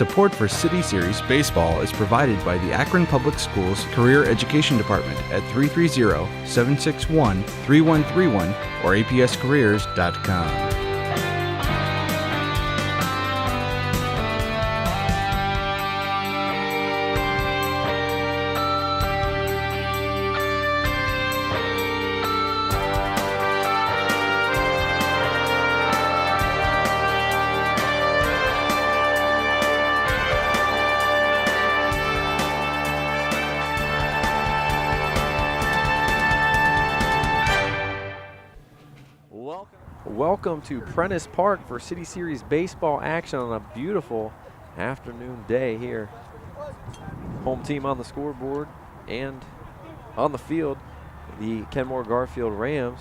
Support for City Series Baseball is provided by the Akron Public Schools Career Education Department at 330-761-3131 or apscareers.com. Welcome to Prentiss Park for City Series baseball action on a beautiful afternoon day here. Home team on the scoreboard and on the field, the Kenmore-Garfield Rams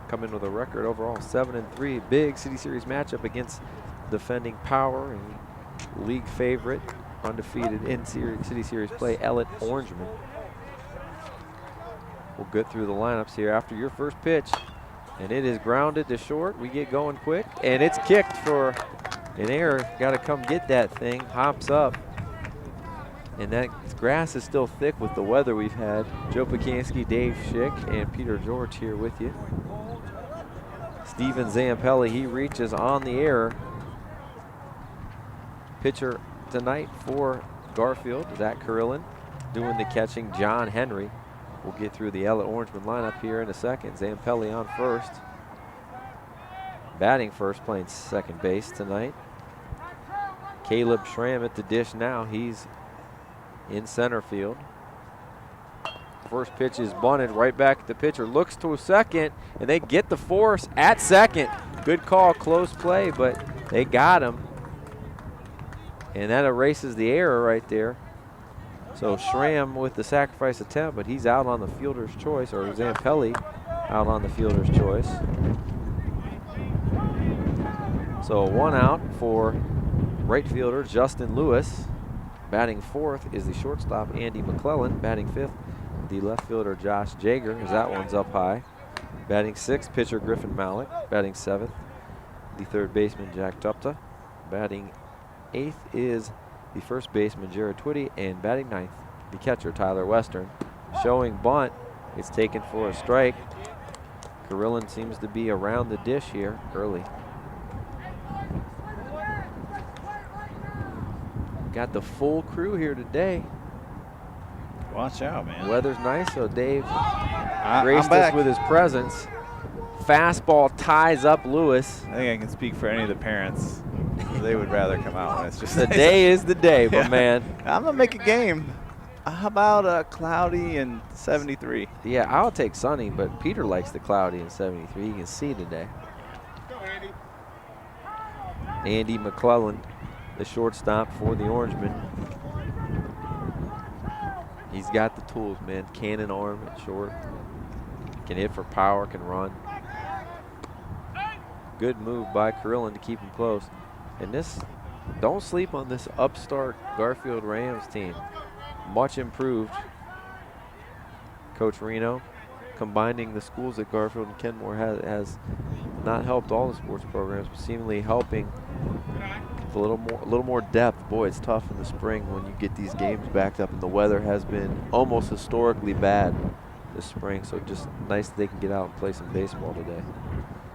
come in with a record overall 7-3. Big City Series matchup against defending power and league favorite, undefeated in City Series play, Ellet Orangemen. We'll get through the lineups here after your first pitch. And it is grounded to short. We get going quick, and it's kicked for an error. Got to come get that thing. Hops up, and that grass is still thick with the weather we've had. Joe Pacansky, Dave Schick, and Peter George here with you. Steven Zampelli, he reaches on the error. Pitcher tonight for Garfield, Zach Carillon. Doing the catching, John Henry. We'll get through the Ellet Orangemen lineup here in a second. Zampelli on first. Batting first, playing second base tonight. Caleb Schramm at the dish now. He's in center field. First pitch is bunted right back at the pitcher. Looks to a second, and they get the force at second. Good call, close play, but they got him. And that erases the error right there. So Schramm with the sacrifice attempt, but he's out on the fielder's choice, or Zampelli out on the fielder's choice. So one out for right fielder Justin Lewis. Batting fourth is the shortstop Andy McClellan. Batting fifth, the left fielder Josh Jager, as that one's up high. Batting sixth, pitcher Griffin Malik. Batting seventh, the third baseman Jack Tupta. Batting eighth is the first baseman Jared Twitty, and batting ninth, the catcher Tyler Western. Showing bunt, it's taken for a strike. Carillon seems to be around the dish here early. Got the full crew here today. Watch out, man. Weather's nice, so Dave graced us with his presence. Fastball ties up Lewis. I think I can speak for any of the parents. They would rather come out when it's just the day is the day, but man. I'm gonna make a game. How about cloudy and 73? Yeah, I'll take sunny, but Peter likes the cloudy and 73. You can see today. Go, Andy. Andy McClellan, the shortstop for the Orangemen. He's got the tools, man. Cannon arm at short. Can hit for power, can run. Good move by Carillon to keep him close. And this, don't sleep on this upstart Garfield Rams team. Much improved. Coach Reno combining the schools at Garfield and Kenmore has not helped all the sports programs, but seemingly helping with a little more depth. Boy, it's tough in the spring when you get these games backed up, and the weather has been almost historically bad this spring, so just nice that they can get out and play some baseball today.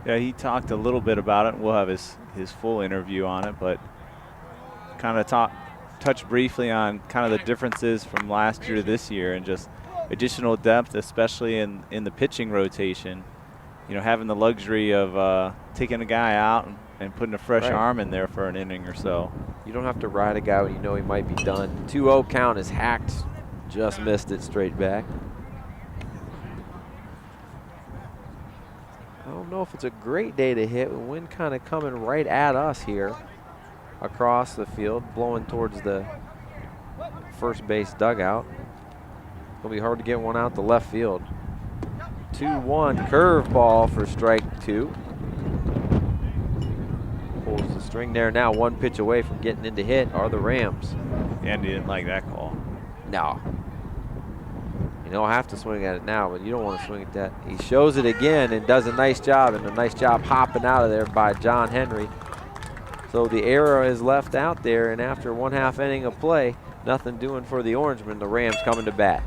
Yeah, he talked a little bit about it. We'll have his full interview on it, but kind of touch briefly on kind of the differences from last year to this year, and just additional depth, especially in the pitching rotation. You know, having the luxury of taking a guy out and putting a fresh arm in there for an inning or so. You don't have to ride a guy when you know he might be done. 2-0 count is hacked. Just missed it straight back. I don't know if it's a great day to hit. The wind kind of coming right at us here across the field, blowing towards the first base dugout. It'll be hard to get one out to left field. 2-1 curveball for strike two. Pulls the string there. Now one pitch away from getting into hit are the Rams. Andy didn't like that call. No. You don't have to swing at it now, but you don't want to swing at that. He shows it again and does a nice job, and a nice job hopping out of there by John Henry. So the error is left out there, and after 1/2 inning of play, nothing doing for the Orangemen. The Rams coming to bat.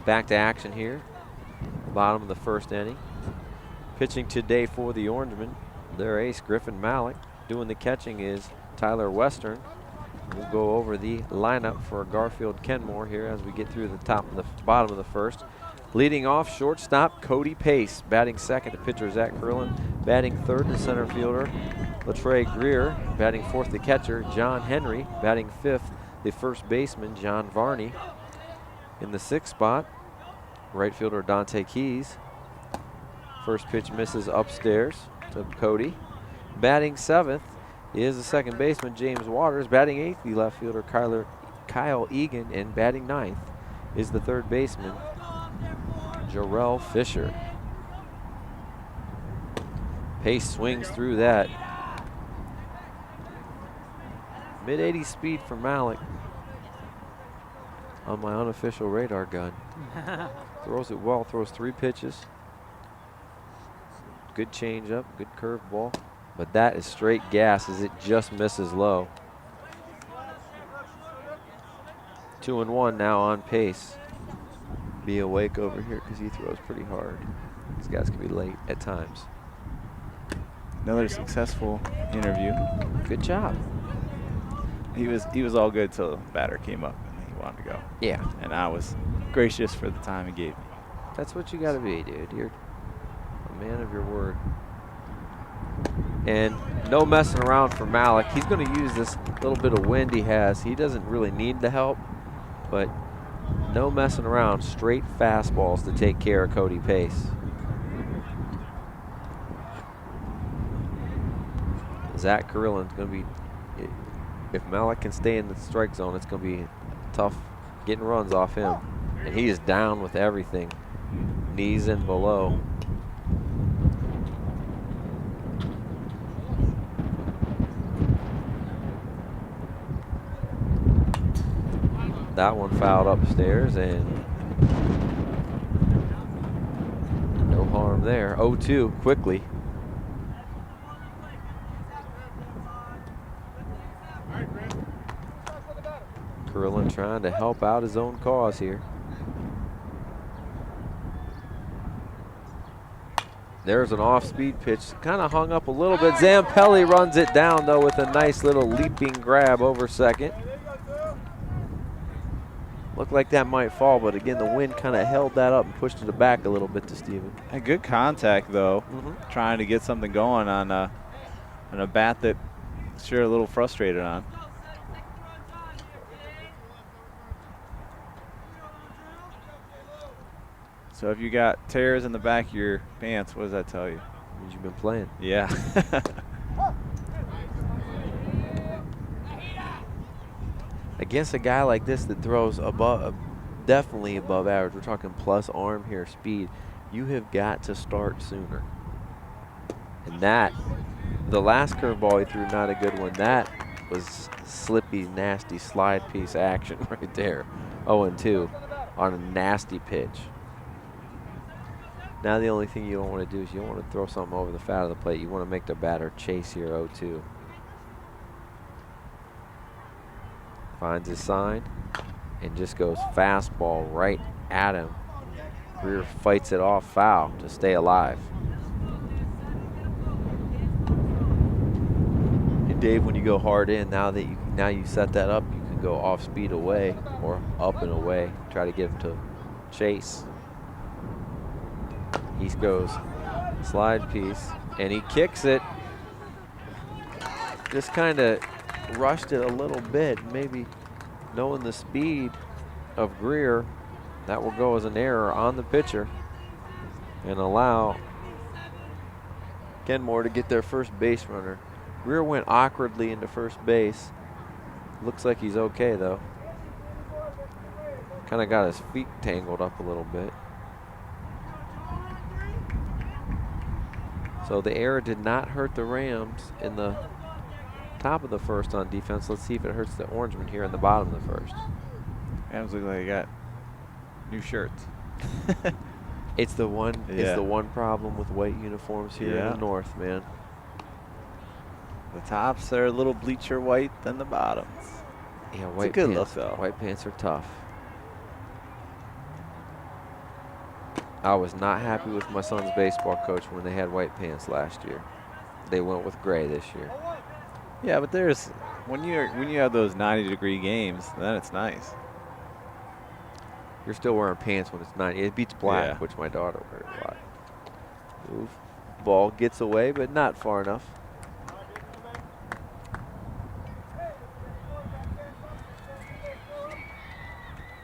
Back to action here. Bottom of the 1st inning. Pitching today for the Orangemen, their ace, Griffin Malik. Doing the catching is Tyler Western. We'll go over the lineup for Garfield Kenmore here as we get through the bottom of the 1st. Leading off, shortstop Cody Pace. Batting 2nd, the pitcher Zach Curlin. Batting 3rd, the center fielder Latrey Greer. Batting 4th, the catcher John Henry. Batting 5th, the first baseman John Varney. In the 6th spot, right fielder Dante Keys. First pitch misses upstairs to Cody. Batting 7th is the second baseman James Waters. Batting 8th, the left fielder Kyle Egan. And batting 9th is the third baseman Jarrell Fisher. Pace swings through that. Mid-80 speed for Malik on my unofficial radar gun. Throws it well, throws 3 pitches. Good changeup, good curveball. But that is straight gas as it just misses low. 2-1 now on Pace. Be awake over here because he throws pretty hard. These guys can be late at times. Another successful interview. Good job. He was all good till the batter came up and he wanted to go. Yeah. And I was gracious for the time he gave me. That's what you got to be, dude. You're a man of your word. And no messing around for Malik. He's going to use this little bit of wind he has. He doesn't really need the help, but no messing around. Straight fastballs to take care of Cody Pace. Zach Curlin's going to be, if Malik can stay in the strike zone, it's going to be tough getting runs off him. And he is down with everything, knees and below. That one fouled upstairs, and no harm there. 0-2 quickly. Curlin trying to help out his own cause here. There's an off-speed pitch, kind of hung up a little bit. Zampelli runs it down though with a nice little leaping grab over second. Looked like that might fall, but again, the wind kind of held that up and pushed it back a little bit to Steven. A good contact though, trying to get something going on a bat that sure a little frustrated on. So if you got tears in the back of your pants, what does that tell you? Means you've been playing. Yeah. Against a guy like this that throws above, definitely above average, we're talking plus arm here, speed, you have got to start sooner. And that, the last curveball he threw, not a good one. That was slippy, nasty slide piece action right there. 0-2 on a nasty pitch. Now the only thing you don't want to do is you don't want to throw something over the fat of the plate. You want to make the batter chase here. 0-2. Finds his sign and just goes fastball right at him. Greer fights it off foul to stay alive. And Dave, when you go hard in, now you set that up, you can go off speed away or up and away. Try to get him to chase. He goes slide piece and he kicks it. Just kind of rushed it a little bit, maybe knowing the speed of Greer. That will go as an error on the pitcher and allow Kenmore to get their first base runner. Greer went awkwardly into first base. Looks like he's okay though. Kind of got his feet tangled up a little bit. So the error did not hurt the Rams in the top of the first on defense. Let's see if it hurts the Orangemen here in the bottom of the first. Rams look like they got new shirts. It's the one problem with white uniforms here in the north, man. The tops are a little bleacher white than the bottoms. Yeah, It's a white good pants. look, though. White pants are tough. I was not happy with my son's baseball coach when they had white pants last year. They went with gray this year. Yeah, but there's when you have those 90-degree games, then it's nice. You're still wearing pants when it's 90. It beats black, Yeah. which my daughter wears a lot. Move. Ball gets away, but not far enough.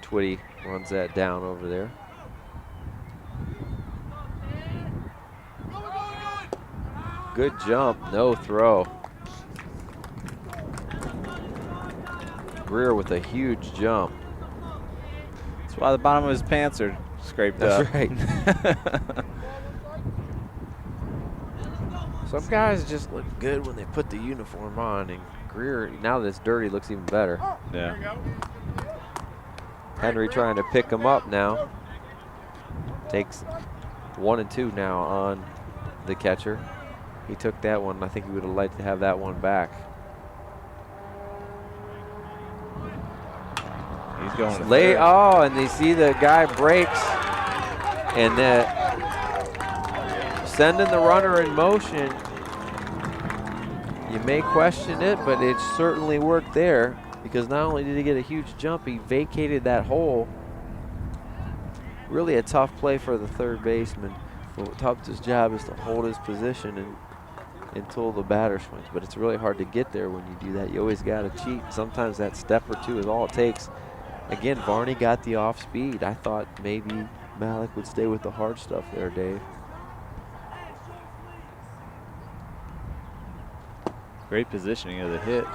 Twitty runs that down over there. Good jump, no throw. Greer with a huge jump. That's why the bottom of his pants are scraped up. That's right. Some guys just look good when they put the uniform on, and Greer, now that it's dirty, looks even better. Yeah. Henry trying to pick him up now. Takes 1 and 2 now on the catcher. He took that one. I think he would have liked to have that one back. He's going to Late. third. Oh, and they see the guy breaks, and sending the runner in motion. You may question it, but it certainly worked there, because not only did he get a huge jump, he vacated that hole. Really a tough play for the third baseman. His job is to hold his position until the batter swings, but it's really hard to get there when you do that. You always got to cheat. Sometimes that step or two is all it takes. Again, Varney got the off speed. I thought maybe Malik would stay with the hard stuff there, Dave. Great positioning of the hit,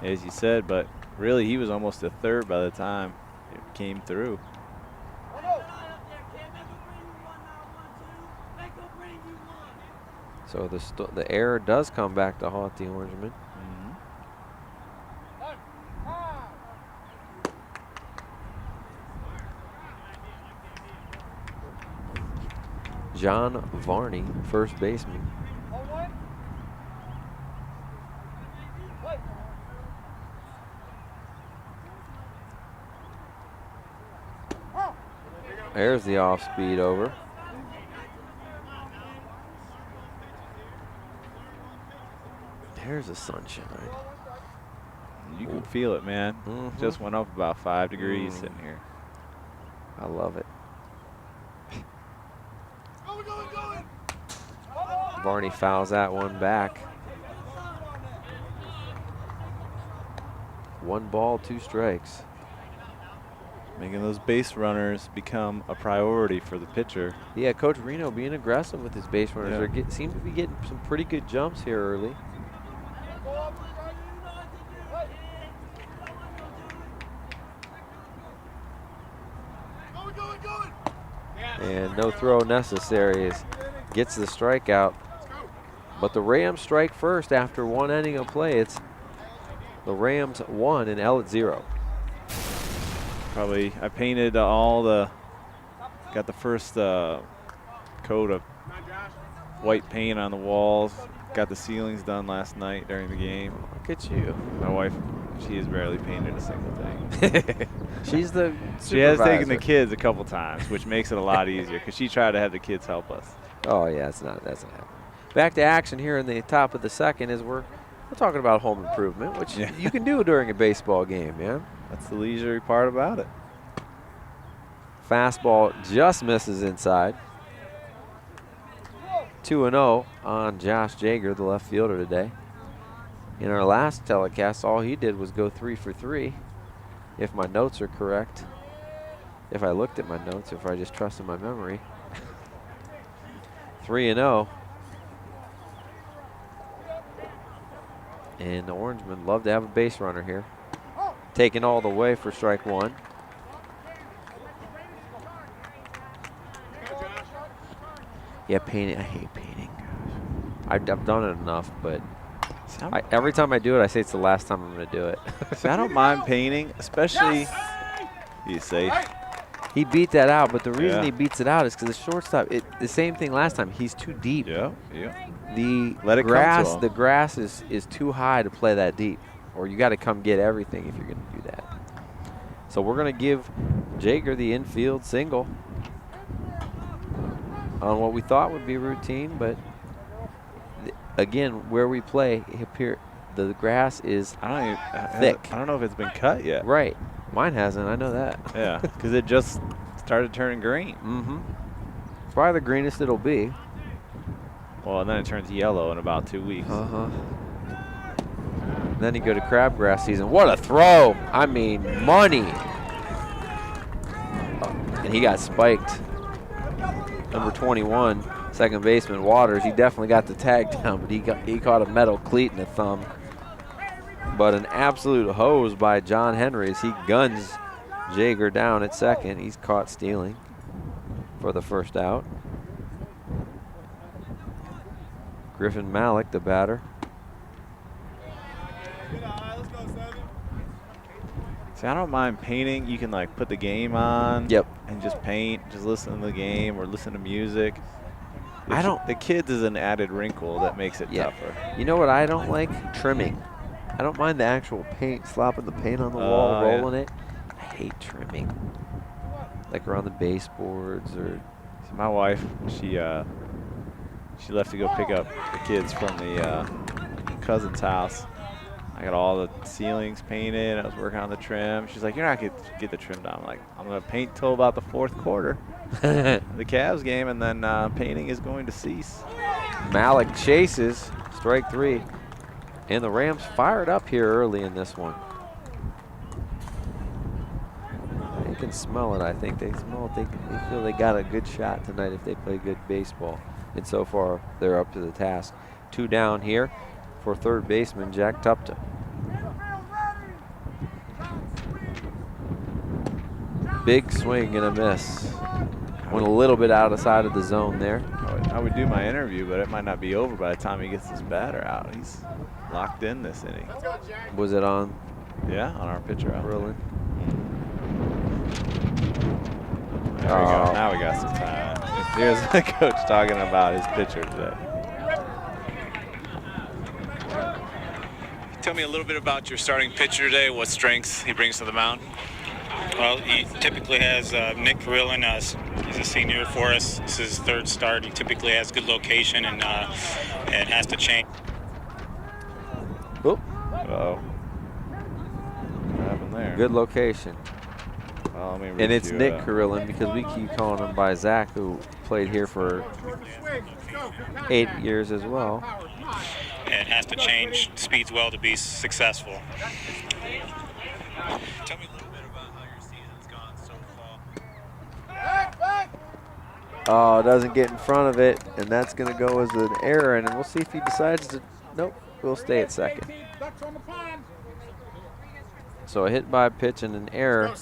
as you said, but really he was almost a third by the time it came through. So the error does come back to haunt the Orangemen. John Varney, first baseman. There's the off speed over. There's the sunshine. You can feel it, man. Just went up about 5 degrees sitting here. I love it. Varney fouls that one back. 1 ball, 2 strikes. Making those base runners become a priority for the pitcher. Yeah, Coach Reno being aggressive with his base runners. Yeah. They seem to be getting some pretty good jumps here early. And no throw necessary as gets the strikeout. But the Rams strike first after 1 inning of play. It's the Rams 1 and Elet 0. Probably, I painted got the first coat of white paint on the walls. Got the ceilings done last night during the game. Look at you. My wife, she has barely painted a single thing. She's the She has taken supervisor. the kids a couple times, which makes it a lot easier because she tried to have the kids help us. Oh yeah, that's not happening. Back to action here in the top of the second as we're talking about home improvement, which you can do during a baseball game, man. That's the leisurely part about it. Fastball just misses inside. 2-0 on Josh Jager, the left fielder today. In our last telecast, all he did was go 3 for 3, if my notes are correct. If I looked at my notes, if I just trusted my memory. 3-0. And the Orangemen love to have a base runner here. Taken all the way for strike 1. Yeah, painting. I hate painting. I've done it enough, but every time I do it, I say it's the last time I'm going to do it. See, I don't mind painting, especially. He's safe. He beat that out, but the reason he beats it out is because the shortstop, the same thing last time, he's too deep. Yeah. The Let it come to him. the grass is too high to play that deep, or you got to come get everything if you're going to do that. So we're going to give Jaeger the infield single on what we thought would be routine, but again, where we play, the grass is thick. I don't know if it's been cut yet. Right. Mine hasn't. I know that. Yeah, because it just started turning green. Mm-hmm. It's probably the greenest it'll be. Well, and then it turns yellow in about 2 weeks. Uh-huh. Then you go to crabgrass season. What a throw! I mean, money. And he got spiked. Number 21, second baseman Waters. He definitely got the tag down, but he caught a metal cleat in the thumb. But an absolute hose by John Henry as he guns Jaeger down at second. He's caught stealing for the first out. Griffin Malik, the batter. See, I don't mind painting. You can like put the game on. Yep. And just paint, just listen to the game or listen to music. The kids is an added wrinkle that makes it tougher. You know what I don't like? Trimming. I don't mind the actual paint, slopping the paint on the wall, rolling it. I hate trimming. Like around the baseboards or. See, my wife, she left to go pick up the kids from the cousin's house. I got all the ceilings painted. I was working on the trim. She's like, "You're not going to get the trim down." I'm like, "I'm going to paint till about the fourth quarter, the Cavs game, and then painting is going to cease." Malik chases, strike 3. And the Rams fired up here early in this one. They can smell it, I think. They smell it. They feel they got a good shot tonight if they play good baseball. And so far, they're up to the task. 2 down here for third baseman Jack Tupta. Big swing and a miss. Went a little bit out of side of the zone there. I would do my interview, but it might not be over by the time he gets his batter out. He's locked in this inning. Was it on? Yeah, on our pitcher out. Rolling. There we go. Now we got some time. Here's the coach talking about his pitcher today. Tell me a little bit about your starting pitcher today, what strengths he brings to the mound. Well, he typically has Nick Carillon. He's a senior for us. This is his third start. He typically has good location and has to change. Oop. Uh-oh. What happened there? Good location. Well, and it's Nick Carillon because we keep calling him by Zach, who played here for 8 years as well. And has to change speeds well to be successful. Tell me a little bit about how your season's gone so far. Oh, doesn't get in front of it, and that's going to go as an error, and we'll see if he decides to. Nope, we'll stay at second. So a hit by pitch and an error.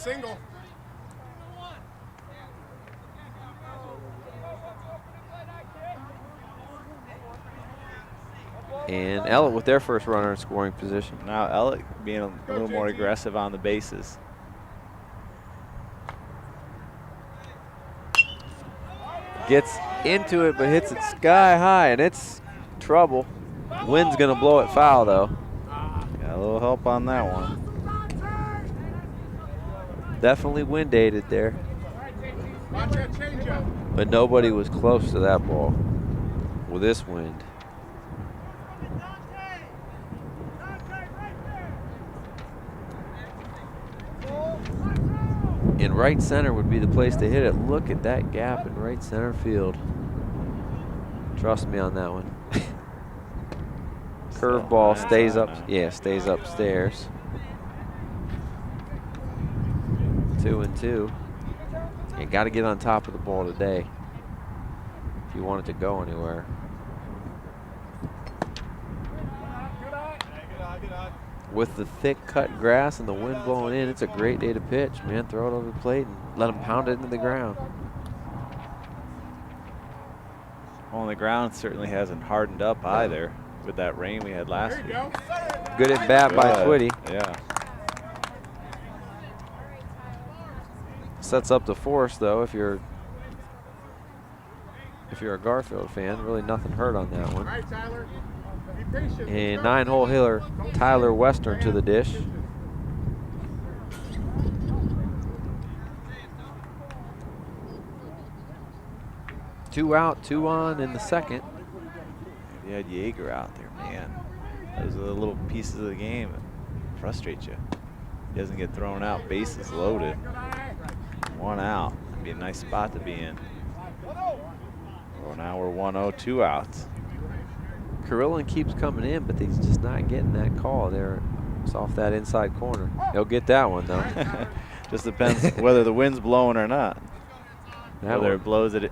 And Elet with their first runner in scoring position. Now Elet being a little more aggressive on the bases. Gets into it, but hits it sky high, and it's trouble. Wind's gonna blow it foul, though. Got a little help on that one. Definitely wind aided there. But nobody was close to that ball with this wind. And right center would be the place to hit it. Look at that gap in right center field. Trust me on that one. Curveball stays up. Yeah, stays upstairs. 2-2. You got to get on top of the ball today if you want it to go anywhere. With the thick cut grass and the wind blowing in, it's a great day to pitch, man. Throw it over the plate and let them pound it into the ground. Well, the ground certainly hasn't hardened up either with that rain we had last week. Good at bat by Twitty. Yeah. sets up the force though. If you're a Garfield fan, really nothing hurt on that one. And 9-hole hitter Tyler Western to the dish. Two out, 2 on in the second. You had Yeager out there, man. Those are the little pieces of the game that frustrate you. He doesn't get thrown out, bases loaded. 1 out. That'd be a nice spot to be in. Well, now we're 1-0, 2 outs. Carillon keeps coming in, but he's just not getting that call there. It's off that inside corner. He'll get that one though. Just depends whether the wind's blowing or not. Whether it blows it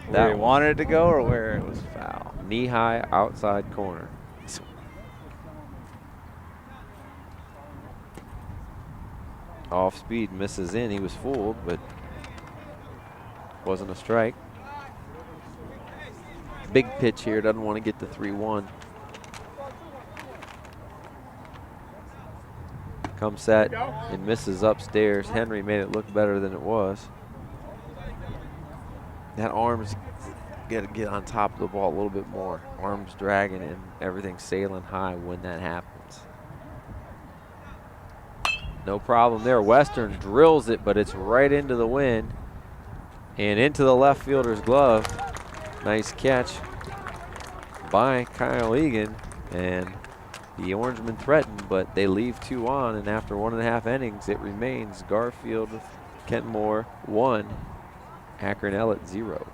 where he wanted it to go or where it was foul. Knee-high outside corner. Off speed, misses in. He was fooled, but wasn't a strike. Big pitch here, doesn't want to get the 3-1. Comes set and misses upstairs. Henry made it look better than it was. That arm's got to get on top of the ball a little bit more. Arms dragging and everything sailing high when that happens. No problem there. Western drills it, but it's right into the wind and into the left fielder's glove. Nice catch by Kyle Egan, and the Orangemen threaten, but they leave 2 on, and after 1.5 innings, it remains Garfield, Kenmore 1, Akron Elet 0.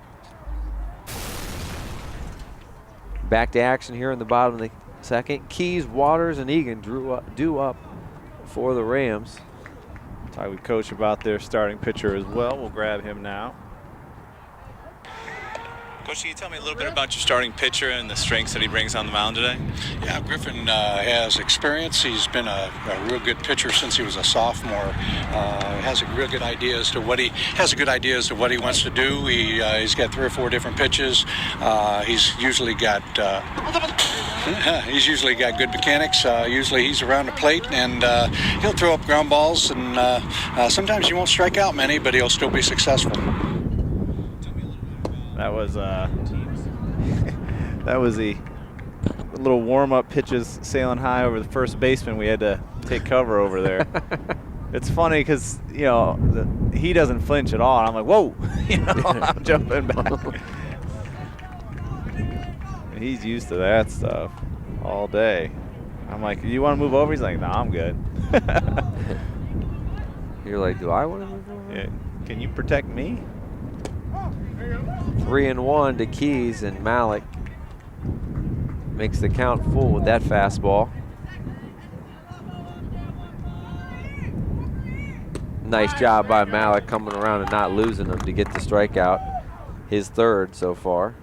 Back to action here in the bottom of the second. Keys, Waters, and Egan due up for the Rams. Talk with Coach about their starting pitcher as well. We'll grab him now. Coach, can you tell me a little bit about your starting pitcher and the strengths that he brings on the mound today? Yeah, Griffin has experience. He's been a real good pitcher since he was a sophomore. Has a real good idea as to what he wants to do. He's got 3 or 4 different pitches. He's usually got good mechanics. Usually he's around the plate and he'll throw up ground balls, and sometimes he won't strike out many, but he'll still be successful. That was the little warm-up pitches sailing high over the first baseman. We had to take cover over there. It's funny because, you know, he doesn't flinch at all. And I'm like, whoa, you know, I'm jumping back. And he's used to that stuff all day. I'm like, you want to move over? He's like, no, I'm good. You're like, do I want to move over? Yeah. Can you protect me? 3-1 to Keys, and Malik makes the count full with that fastball. Nice job by Malik coming around and not losing him to get the strikeout. His 3rd so far.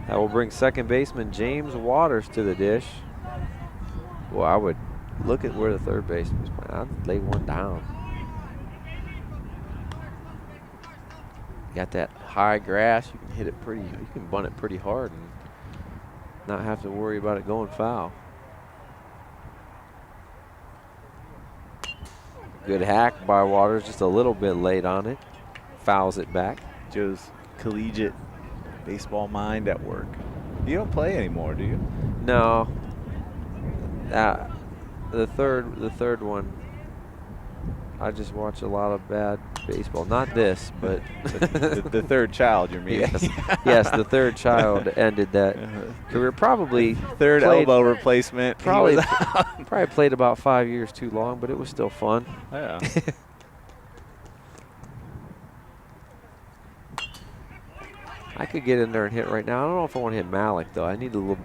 That will bring second baseman James Waters to the dish. Well, I would look at where the third baseman is playing. I'd lay one down. Got that high grass. You can hit it pretty. You can bunt it pretty hard and not have to worry about it going foul. Good hack by Waters, just a little bit late on it. Fouls it back. Joe's collegiate baseball mind at work. You don't play anymore, do you? No. The third one, I just watch a lot of bad baseball. Not this, but the third child, you mean? Yes, yes, the third child ended that career. Probably third elbow replacement. Probably played about 5 years too long, but it was still fun. Yeah. I could get in there and hit right now. I don't know if I want to hit Malik though. I need a little.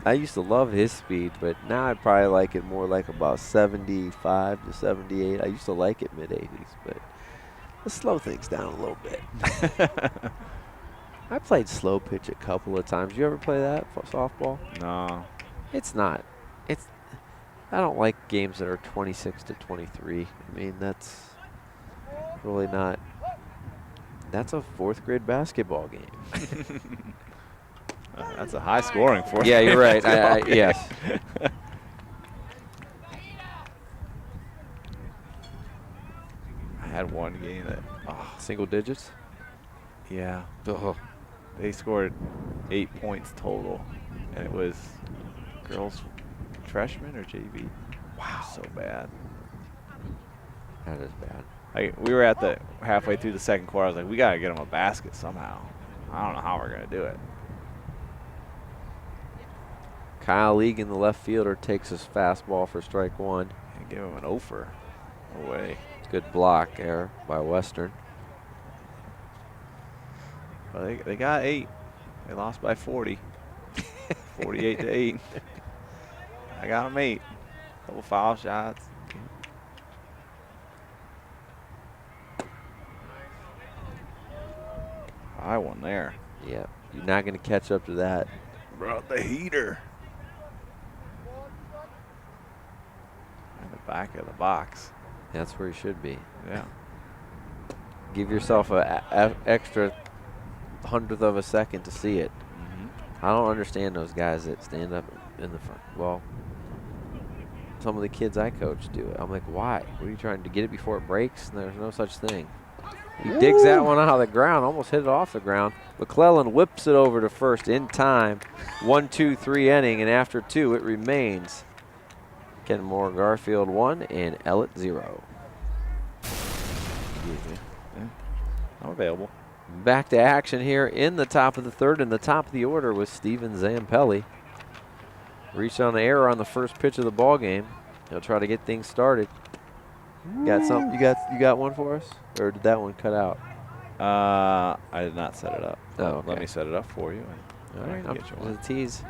I used to love his speed, but now I'd probably like it more like about 75 to 78. I used to like it mid-80s, but let's slow things down a little bit. I played slow pitch a couple of times. You ever play that for softball? No. It's not. I don't like games that are 26 to 23. I mean, that's really not. That's a 4th grade basketball game. That's a high scoring for Yeah, you're right. Yes. I had one game that, Single digits? yeah. Oh. They scored 8 points total, and it was girls freshman or JV. Wow, so bad. That is bad. We were at the halfway through the second quarter. I was like, we got to get them a basket somehow. I don't know how we're going to do it. Kyle Egan, the left fielder, takes his fastball for strike one. And give him an offer away. Good block there by Western. Well, they got 8. They lost by 40. 48-8. I got them 8. Couple foul shots. I won there. Yeah, you're not going to catch up to that. Brought the heater. In the back of the box. That's where you should be. Yeah. Give yourself a extra 100th of a second to see it. I don't understand those guys that stand up in the front. Well, some of the kids I coach do it. I'm like, why? What are you trying to get it before it breaks? And there's no such thing. He digs that one out of the ground, almost hit it off the ground. McClellan whips it over to first in time. 1-2-3 inning, and after 2, it remains Kenmore-Garfield 1 and Elet 0. I'm available. Back to action here in the top of the third. In the top of the order was Steven Zampelli. Reached on the error on the first pitch of the ball game. He'll try to get things started. Got something? You got one for us, or did that one cut out? I did not set it up. Oh, okay. Let me set it up for you. All right, I'll get you one. a tease.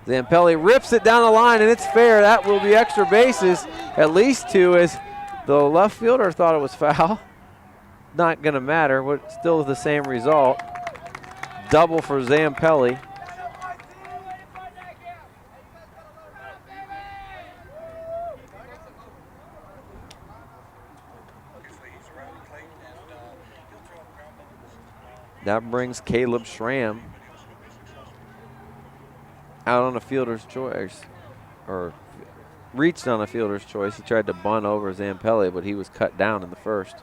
Zampelli rips it down the line, and it's fair. That will be extra bases, at least 2, as the left fielder thought it was foul. Not going to matter. Still the same result. Double for Zampelli. That brings Caleb Schramm out on a fielder's choice, or reached on a fielder's choice. He tried to bunt over Zampelli, but he was cut down in the first.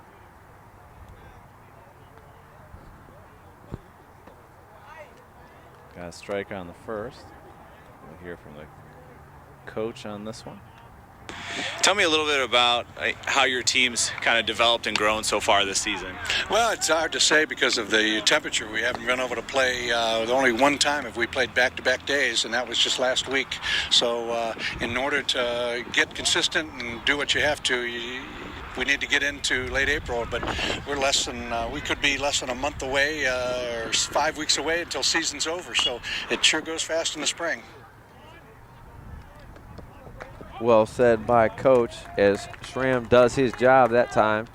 Got a strike on the first. We'll hear from the coach on this one. Tell me a little bit about how your team's kind of developed and grown so far this season. Well, it's hard to say because of the temperature. We haven't been able to play. Only one time have we played back-to-back days, and that was just last week. So in order to get consistent and do what you have to, we need to get into late April, but we could be less than a month away or 5 weeks away until season's over. So it sure goes fast in the spring. Well said by Coach, as Schramm does his job that time.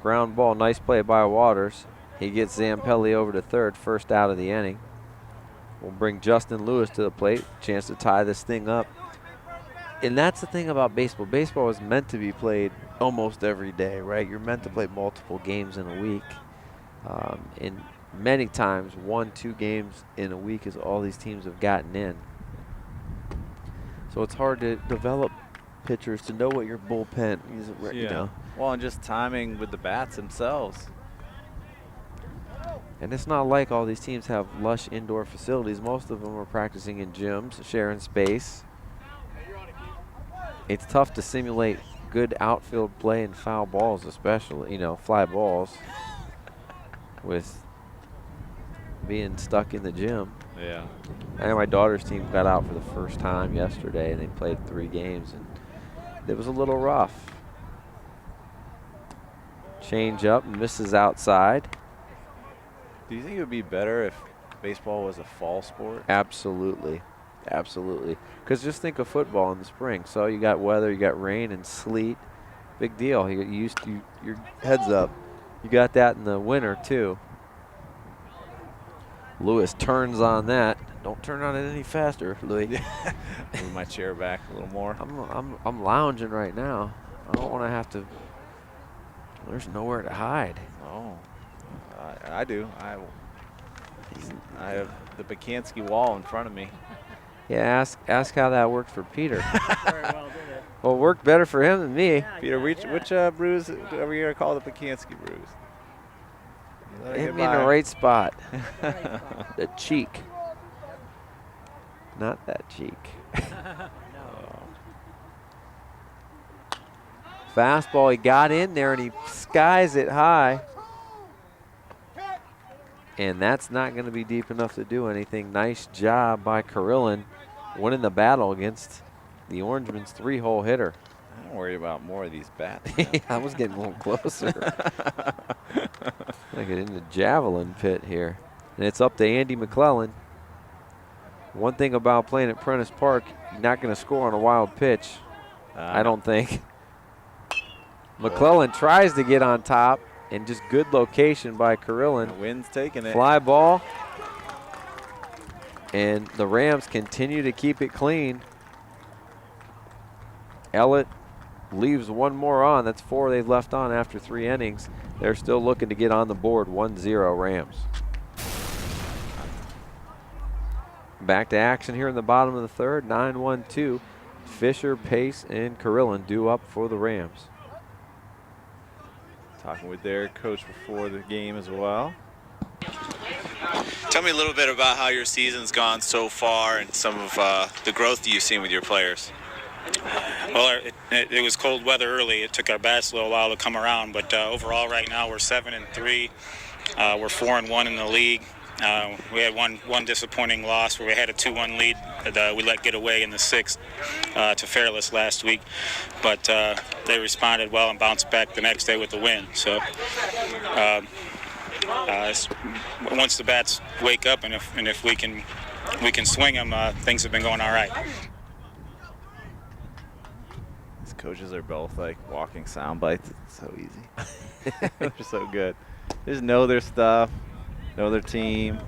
Ground ball, nice play by Waters. He gets Zampelli over to third, first out of the inning. We'll bring Justin Lewis to the plate, chance to tie this thing up. And that's the thing about baseball. Baseball is meant to be played almost every day, right? You're meant to play multiple games in a week. And many times, 1-2 games in a week is all these teams have gotten in. So it's hard to develop pitchers to know what your bullpen is, you know. Well, and just timing with the bats themselves. And it's not like all these teams have lush indoor facilities. Most of them are practicing in gyms, sharing space. It's tough to simulate good outfield play and foul balls, especially, fly balls, with being stuck in the gym. Yeah. I know my daughter's team got out for the first time yesterday, and they played 3 games, and it was a little rough. Change up, misses outside. Do you think it would be better if baseball was a fall sport? Absolutely. Absolutely. Because just think of football in the spring. So you got weather, you got rain and sleet. Big deal. You get used to your heads up. You got that in the winter, too. Lewis turns on that. Don't turn on it any faster, Louis. Move my chair back a little more. I'm lounging right now. I don't want to have to. There's nowhere to hide. Oh, I do. I have the Bakansky wall in front of me. Yeah, ask how that worked for Peter. Well, it worked better for him than me. Peter, which bruise are we going to call the Bakansky bruise? Hit me in the right spot. The cheek. Not that cheek. Fastball, he got in there and he skies it high. And that's not going to be deep enough to do anything. Nice job by Carillon winning the battle against the Orangemen's 3-hole hitter. I don't worry about more of these bats. I was getting a little closer. I get in the javelin pit here. And it's up to Andy McClellan. One thing about playing at Prentiss Park, you're not going to score on a wild pitch, I don't think. McClellan tries to get on top, and just good location by Carillon. The wind's taking it. Fly ball. And the Rams continue to keep it clean. Elet leaves one more on. That's 4 they've left on after 3 innings. They're still looking to get on the board. 1-0 Rams. Back to action here in the bottom of the third. 9-1-2. Fisher, Pace, and Carillon due up for the Rams. Talking with their coach before the game as well. Tell me a little bit about how your season's gone so far and some of the growth that you've seen with your players. Well, it was cold weather early. It took our bats a little while to come around, but overall right now we're 7-3. We're 4-1 in the league. We had one disappointing loss where we had a 2-1 lead that we let get away in the 6th to Fairless last week, but they responded well and bounced back the next day with the win. So once the bats wake up and if we can swing them, things have been going all right. These coaches are both like walking sound bites. It's so easy. They're so good. They just know their stuff. Know their team.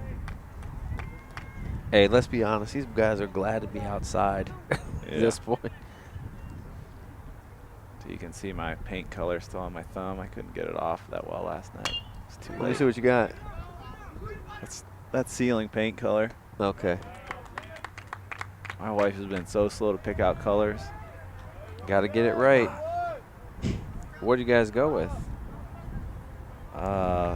Hey, let's be honest. These guys are glad to be outside at this point. So you can see my paint color still on my thumb. I couldn't get it off that well last night. It's too late. Let me see what you got. That's ceiling paint color. Okay. My wife has been so slow to pick out colors. Got to get it right. What'd you guys go with?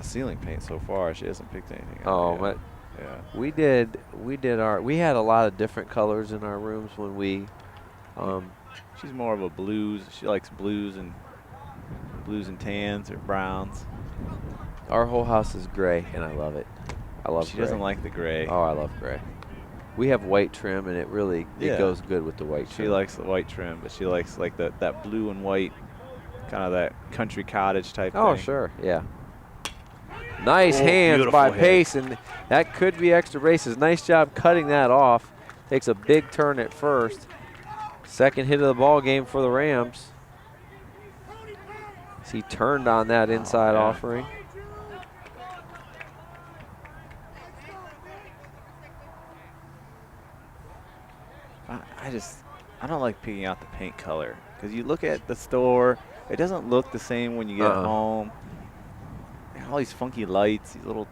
Ceiling paint so far. She hasn't picked anything out Oh, yet. but yeah. we had a lot of different colors in our rooms when we She's more of a blues. She likes blues and tans or browns. our whole house is gray and I love it. I love She gray. doesn't like the gray. Oh, I love gray. We have white trim and it goes good with the white trim. She likes the white trim, but she likes like that blue and white, kind of that country cottage type thing. Oh, sure, yeah. Nice hands beautiful by hit. Pace, and that could be extra bases. Nice job cutting that off. Takes a big turn at first. Second hit of the ball game for the Rams. He turned on that inside offering. I don't like picking out the paint color because you look at the store, it doesn't look the same when you get home. All these funky lights, these little.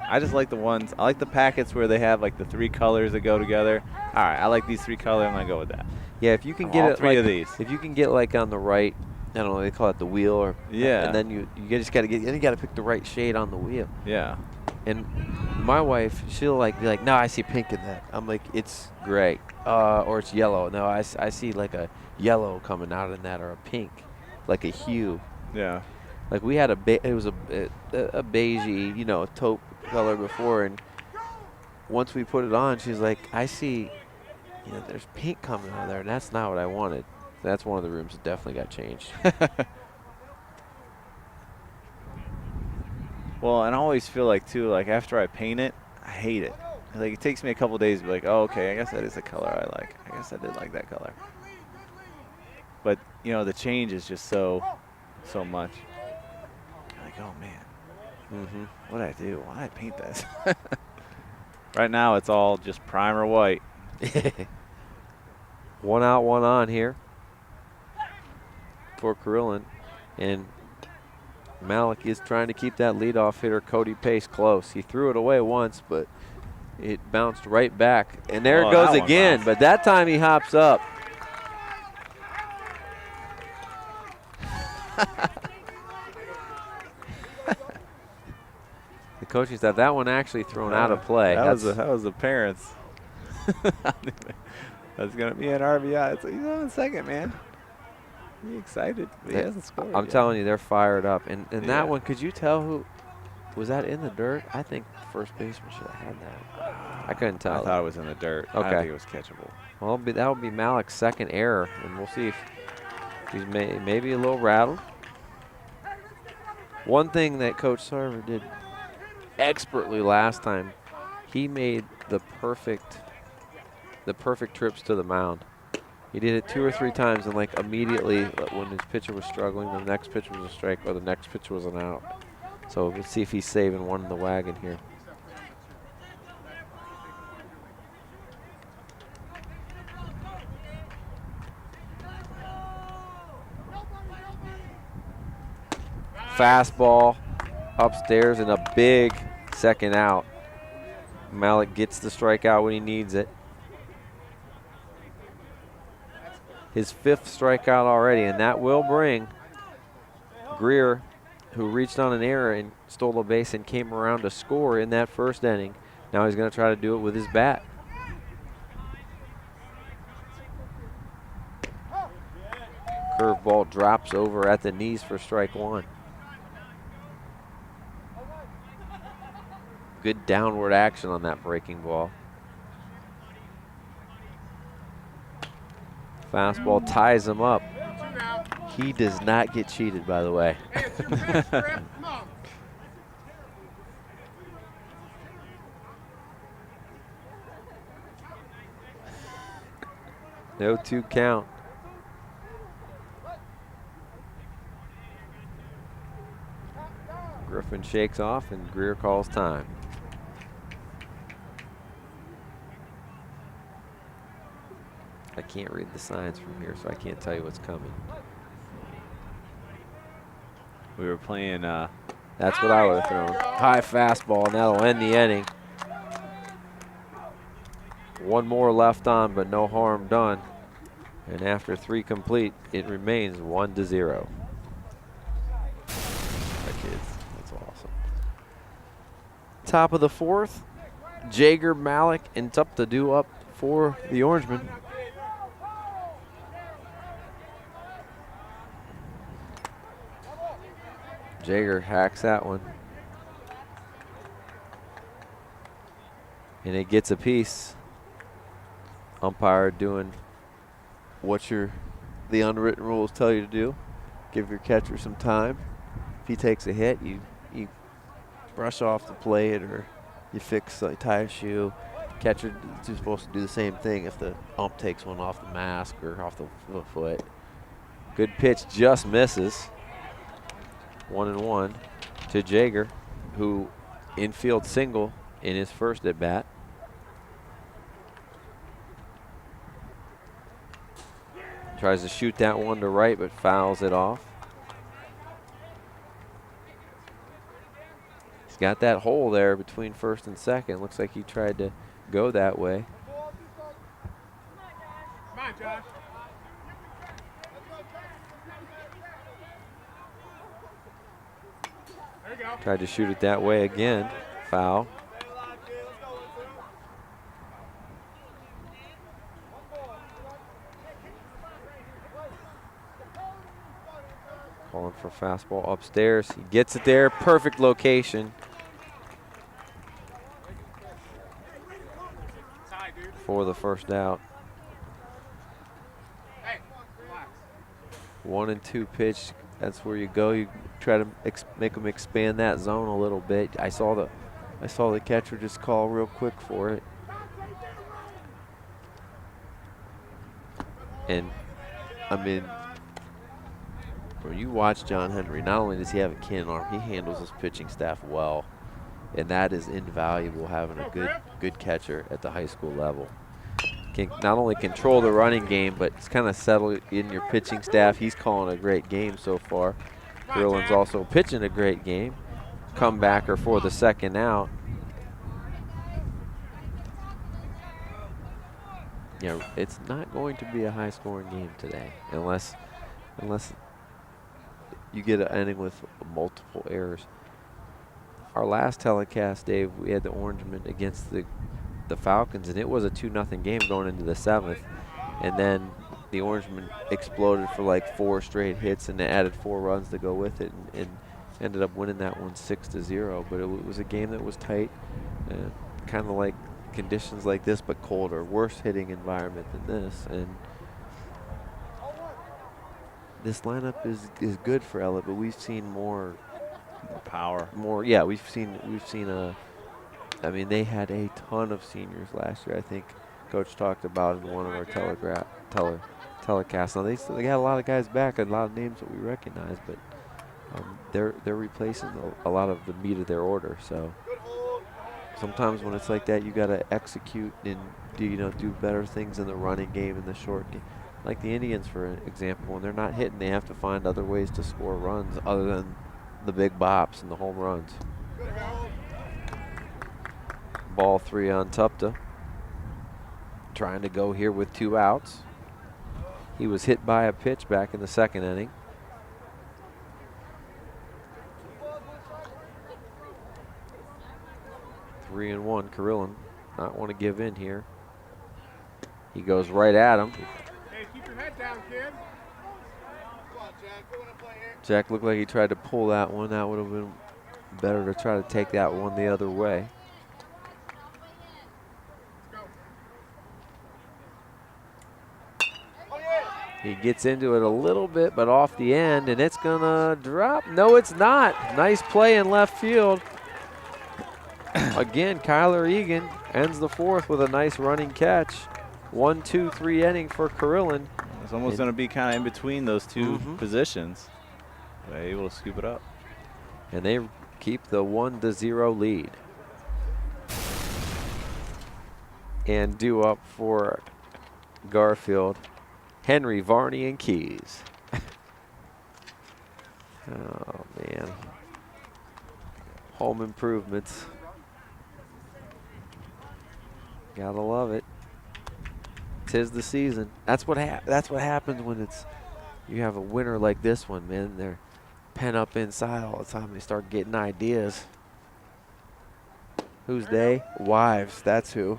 I just like the ones. I like the packets where they have like the 3 colors that go together. All right, I like these 3 colors. I'm gonna go with that. Yeah, if you can get all it 3 like, of these. if you can get like on the right, I don't know, they call it the wheel, or and then you just gotta get, and you gotta pick the right shade on the wheel. Yeah. And my wife, she'll be like, no, I see pink in that. I'm like, it's gray, or it's yellow. No, I see like a yellow coming out in that, or a pink, like a hue. Yeah. Like we had it was a beigey, taupe color before, and once we put it on, she's like, I see, there's pink coming out of there, and that's not what I wanted. That's one of the rooms that definitely got changed. Well, and I always feel like too, like after I paint it, I hate it. Like it takes me a couple days to be like, oh, okay, I guess that is the color I like. I guess I did like that color. But the change is just so much. You're like, oh man, what did I do? Why did I paint this? Right now, it's all just primer white. 1 out, 1 on here for Carillon, and Malik is trying to keep that leadoff hitter, Cody Pace, close. He threw it away once, but it bounced right back. And there it goes again, but that time he hops up. The coaching staff, that one actually thrown out of play. That was the parents. That's going to be an RBI. He's on second, man. Be excited. He hasn't scored I'm yet. telling you, they're fired up. And that one, could you tell who was that in the dirt? I think first baseman should have had that. I couldn't tell. I thought it was in the dirt. Okay. I think it was catchable. Well, that would be Malik's second error, and we'll see if he's maybe a little rattled. One thing that Coach Sarver did expertly last time, he made the perfect trips to the mound. He did it 2 or 3 times, and like immediately when his pitcher was struggling, the next pitch was a strike or the next pitch was an out. So let's see if he's saving one in the wagon here. Fastball upstairs and a big second out. Malik gets the strikeout when he needs it. His 5th strikeout already, and that will bring Greer, who reached on an error and stole a base and came around to score in that first inning. Now he's going to try to do it with his bat. Curveball drops over at the knees for strike 1. Good downward action on that breaking ball. Fastball ties him up. He does not get cheated, by the way. No 2 count. Griffin shakes off and Greer calls time. I can't read the signs from here, so I can't tell you what's coming. We were playing. That's what I would have thrown. High fastball, and that'll end the inning. 1 more left on, but no harm done. And after 3 complete, it remains 1-0. That's awesome. Top of the 4th, Jaeger, Malik, and Tup to do up for the Orangemen. Jaeger hacks that one. And it gets a piece. Umpire doing what the unwritten rules tell you to do. Give your catcher some time. If he takes a hit, you brush off the plate or you tie a shoe. Catcher is supposed to do the same thing if the ump takes one off the mask or off the foot. Good pitch, just misses. 1-1 to Jaeger, who infield single in his first at bat. Tries to shoot that one to right, but fouls it off. He's got that hole there between first and second. Looks like he tried to go that way. Come on, Josh. Tried to shoot it that way again. Foul. Calling for fastball upstairs. He gets it there. Perfect location for the first out. 1-2 pitch. That's where you go. You try to make them expand that zone a little bit. I saw the catcher just call real quick for it. And I mean, when you watch John Henry, not only does he have a cannon arm, he handles his pitching staff well, and that is invaluable, having a good catcher at the high school level. Can not only control the running game, but it's kind of settled in your pitching staff. He's calling a great game so far. Carillon's also pitching a great game. Comebacker for the second out. Yeah, it's not going to be a high-scoring game today unless you get an inning with multiple errors. Our last telecast, Dave, we had the Orangemen against the Falcons, and it was a 2-0 game going into the 7th. And then the Orangemen exploded for like 4 straight hits, and they added 4 runs to go with it, and ended up winning that one 6-0. But it was a game that was tight, kind of like conditions like this, but colder, worse hitting environment than this. And this lineup is good for Elet, but we've seen more power. Yeah, we've seen I mean, they had a ton of seniors last year. I think Coach talked about in one of our telecasts. Now they got a lot of guys back, a lot of names that we recognize, but they're replacing a lot of the meat of their order. So sometimes when it's like that, you got to execute and do better things in the running game, in the short game. Like the Indians, for example, when they're not hitting, they have to find other ways to score runs other than the big bops and the home runs. Ball 3 on Tupta. Trying to go here with 2 outs. He was hit by a pitch back in the 2nd inning. Three and 1, Carillon not want to give in here. He goes right at him. Hey, keep your head down, kid. Come on, Jack. Go in and play here. Jack looked like he tried to pull that one. That would have been better to try to take that one the other way. He gets into it a little bit, but off the end, and it's gonna drop. No, it's not. Nice play in left field. Again, Kyler Egan ends the 4th with a nice running catch. 1-2-3 inning for Carillon. It's almost going to be kind of in between those two positions. They're able to scoop it up. And they keep the 1-0 lead. And due up for Garfield, Henry, Varney, and Keys. Oh, man. Home improvements. Gotta love it. 'Tis the season. That's what happens when you have a winner like this one, man. They're pent up inside all the time. They start getting ideas. Who's they? Wives. That's who.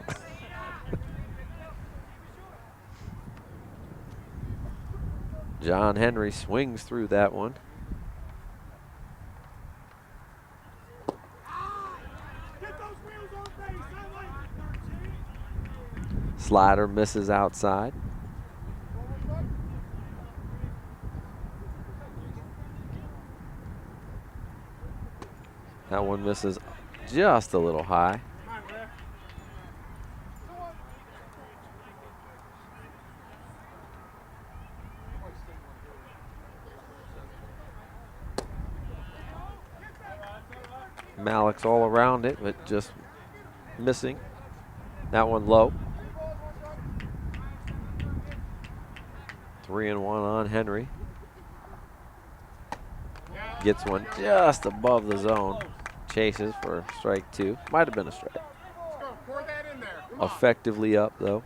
John Henry swings through that one. Slider misses outside. That one misses just a little high. Malik's all around it, but just missing. That one low. 3-1 on Henry. Gets one just above the zone. Chases for strike 2. Might have been a strike. Effectively up, though.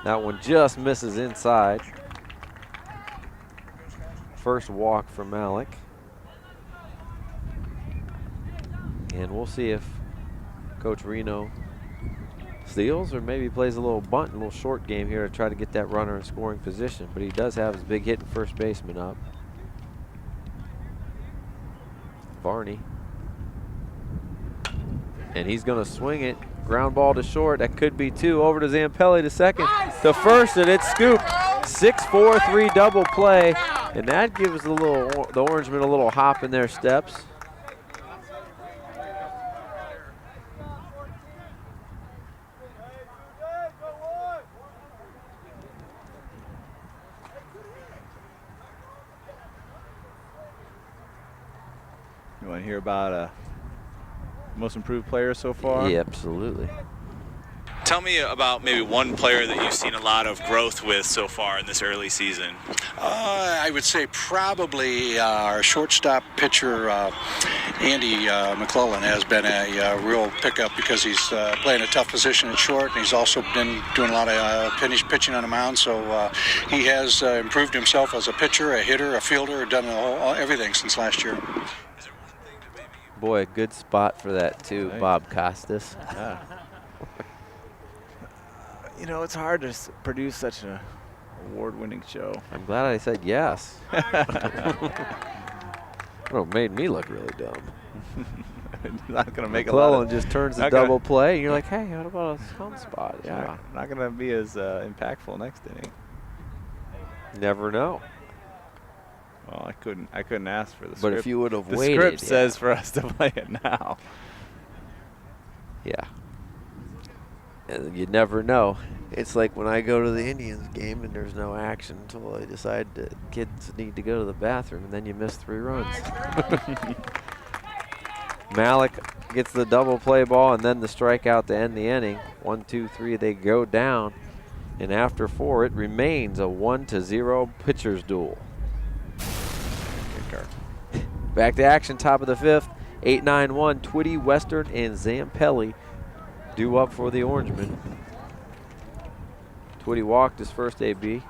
That one just misses inside. First walk for Malik. And we'll see if Coach Reno steals or maybe plays a little bunt, a little short game here to try to get that runner in scoring position. But he does have his big hitting first baseman up. Varney. And he's going to swing it. Ground ball to short. That could be 2. Over to Zampelli to second. To first, and it's scooped. 6-4-3 double play. And that gives the Orangemen a little hop in their steps. You want to hear about most improved player so far? Yeah, absolutely. Tell me about maybe one player that you've seen a lot of growth with so far in this early season. I would say probably our shortstop pitcher, Andy McClellan, has been a real pickup because he's playing a tough position at short, and he's also been doing a lot of pitching on the mound. So he has improved himself as a pitcher, a hitter, a fielder, done everything since last year. Boy, a good spot for that too, Bob Costas. Yeah. You know, it's hard to produce such an award-winning show. I'm glad I said yes. Well, it made me look really dumb. Not going to make McClellan just turns the double play, and you're like, hey, what about a home spot? Yeah. Not going to be as impactful next inning. Never know. Well, I couldn't ask for the script. But if you would have the waited. The script says for us to play it now. Yeah. And you never know. It's like when I go to the Indians game and there's no action until I decide that kids need to go to the bathroom, and then you miss 3 runs. Malik gets the double play ball and then the strikeout to end the inning. 1, 2, 3, they go down. And after 4, it remains a 1-0 pitcher's duel. Back to action, top of the 5th. 8-9-1, Twitty, Western, and Zampelli due up for the Orangemen. Twitty walked his first AB.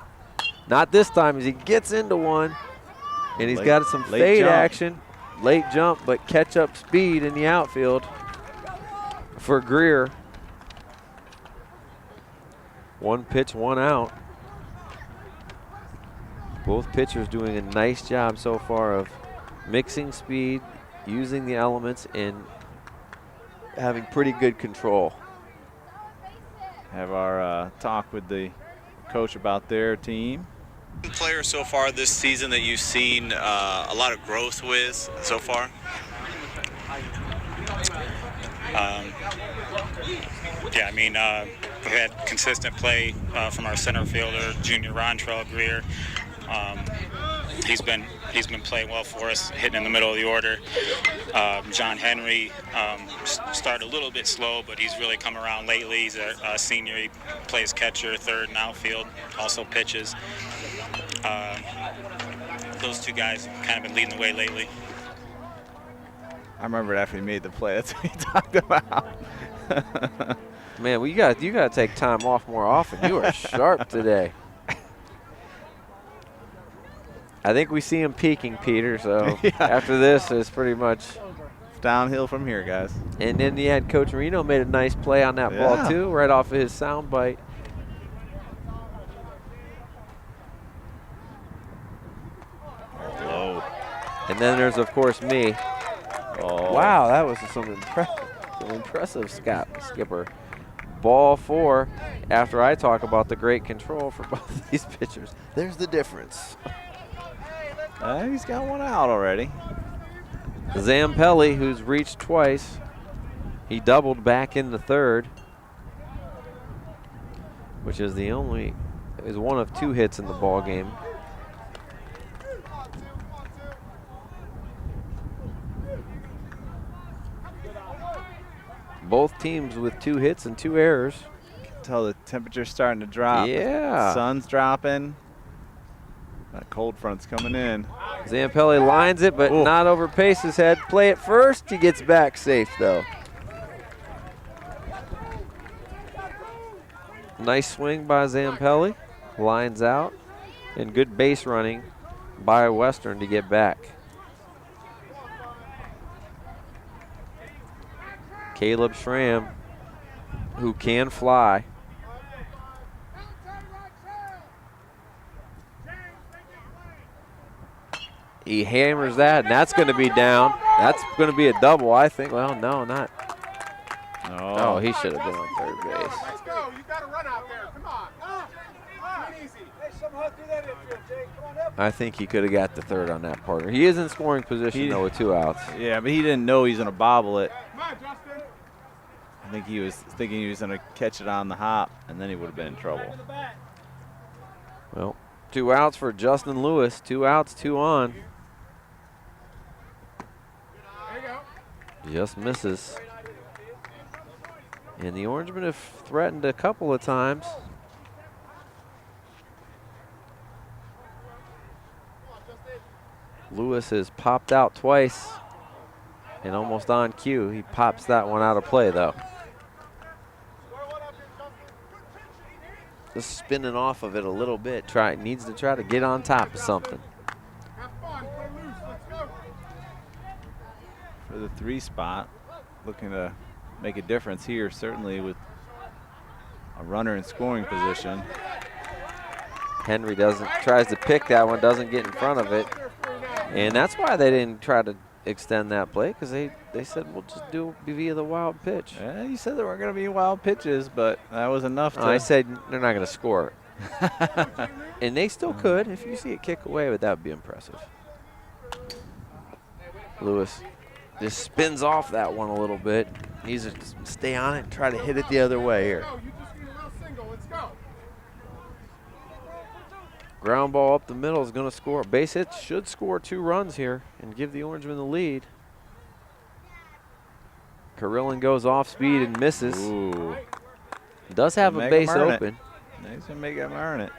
Not this time as he gets into one. And he's got some fade action. Late jump, but catch up speed in the outfield for Greer. 1 pitch, 1 out. Both pitchers doing a nice job so far of mixing speed, using the elements, and having pretty good control. Have our talk with the coach about their team. Player so far this season that you've seen a lot of growth with so far? Yeah, I mean, we had consistent play from our center fielder, junior Rontrell Greer. He's been playing well for us, hitting in the middle of the order. John Henry started a little bit slow, but he's really come around lately. He's a senior. He plays catcher, third, and outfield. Also pitches. Those 2 guys have kind of been leading the way lately. I remember after he made the play, that's what he talked about. Man, well, you got to take time off more often. You are sharp today. I think we see him peaking, Peter, so yeah. After this, it's pretty much downhill from here, guys. And then you had Coach Marino made a nice play on that ball, too, right off of his sound bite. Low. And then there's, of course, me. Oh. Wow, that was some impressive skipper. Ball 4, after I talk about the great control for both of these pitchers. There's the difference. He's got 1 out already. Zampelli, who's reached twice, he doubled back in the 3rd, which is is one of 2 hits in the ball game. Both teams with 2 hits and 2 errors. You can tell the temperature's starting to drop. Yeah. The sun's dropping. That cold front's coming in. Zampelli lines it, but not over Pace's head. Play it first. He gets back safe, though. Nice swing by Zampelli. Lines out. And good base running by Western to get back. Caleb Schramm, who can fly. He hammers that, and that's going to be down. That's going to be a double, I think. Well, no, not. Oh, he should have been on third base. Let's go. You got to run out there. Come on. Easy. Hey, somehow do that infield, Jake. Come on up. I think he could have got the 3rd on that partner. He is in scoring position, though, with 2 outs. Yeah, but he didn't know he's going to bobble it. Come on, Justin. I think he was thinking he was going to catch it on the hop, and then he would have been in trouble. Well, 2 outs for Justin Lewis. 2 outs, 2 on. There you go. Just misses. And the Orangemen have threatened a couple of times. Lewis has popped out twice and almost on cue. He pops that one out of play, though. Just spinning off of it a little bit. Needs to try to get on top of something. For the 3 spot, looking to make a difference here, certainly with a runner in scoring position. Henry tries to pick that one, doesn't get in front of it. And that's why they didn't try to extend that play, because they said, we'll just do it via the wild pitch. Yeah, you said there weren't going to be wild pitches, but that was enough to. I said they're not going to score. And they still could. If you see it kick away, but that would be impressive. Lewis just spins off that one a little bit. Needs to stay on it and try to hit it the other way here. Ground ball up the middle is going to score. Base hit should score 2 runs here and give the Orangemen the lead. Carillon goes off speed and misses. Ooh. Does have a base open. He's going to make him earn it.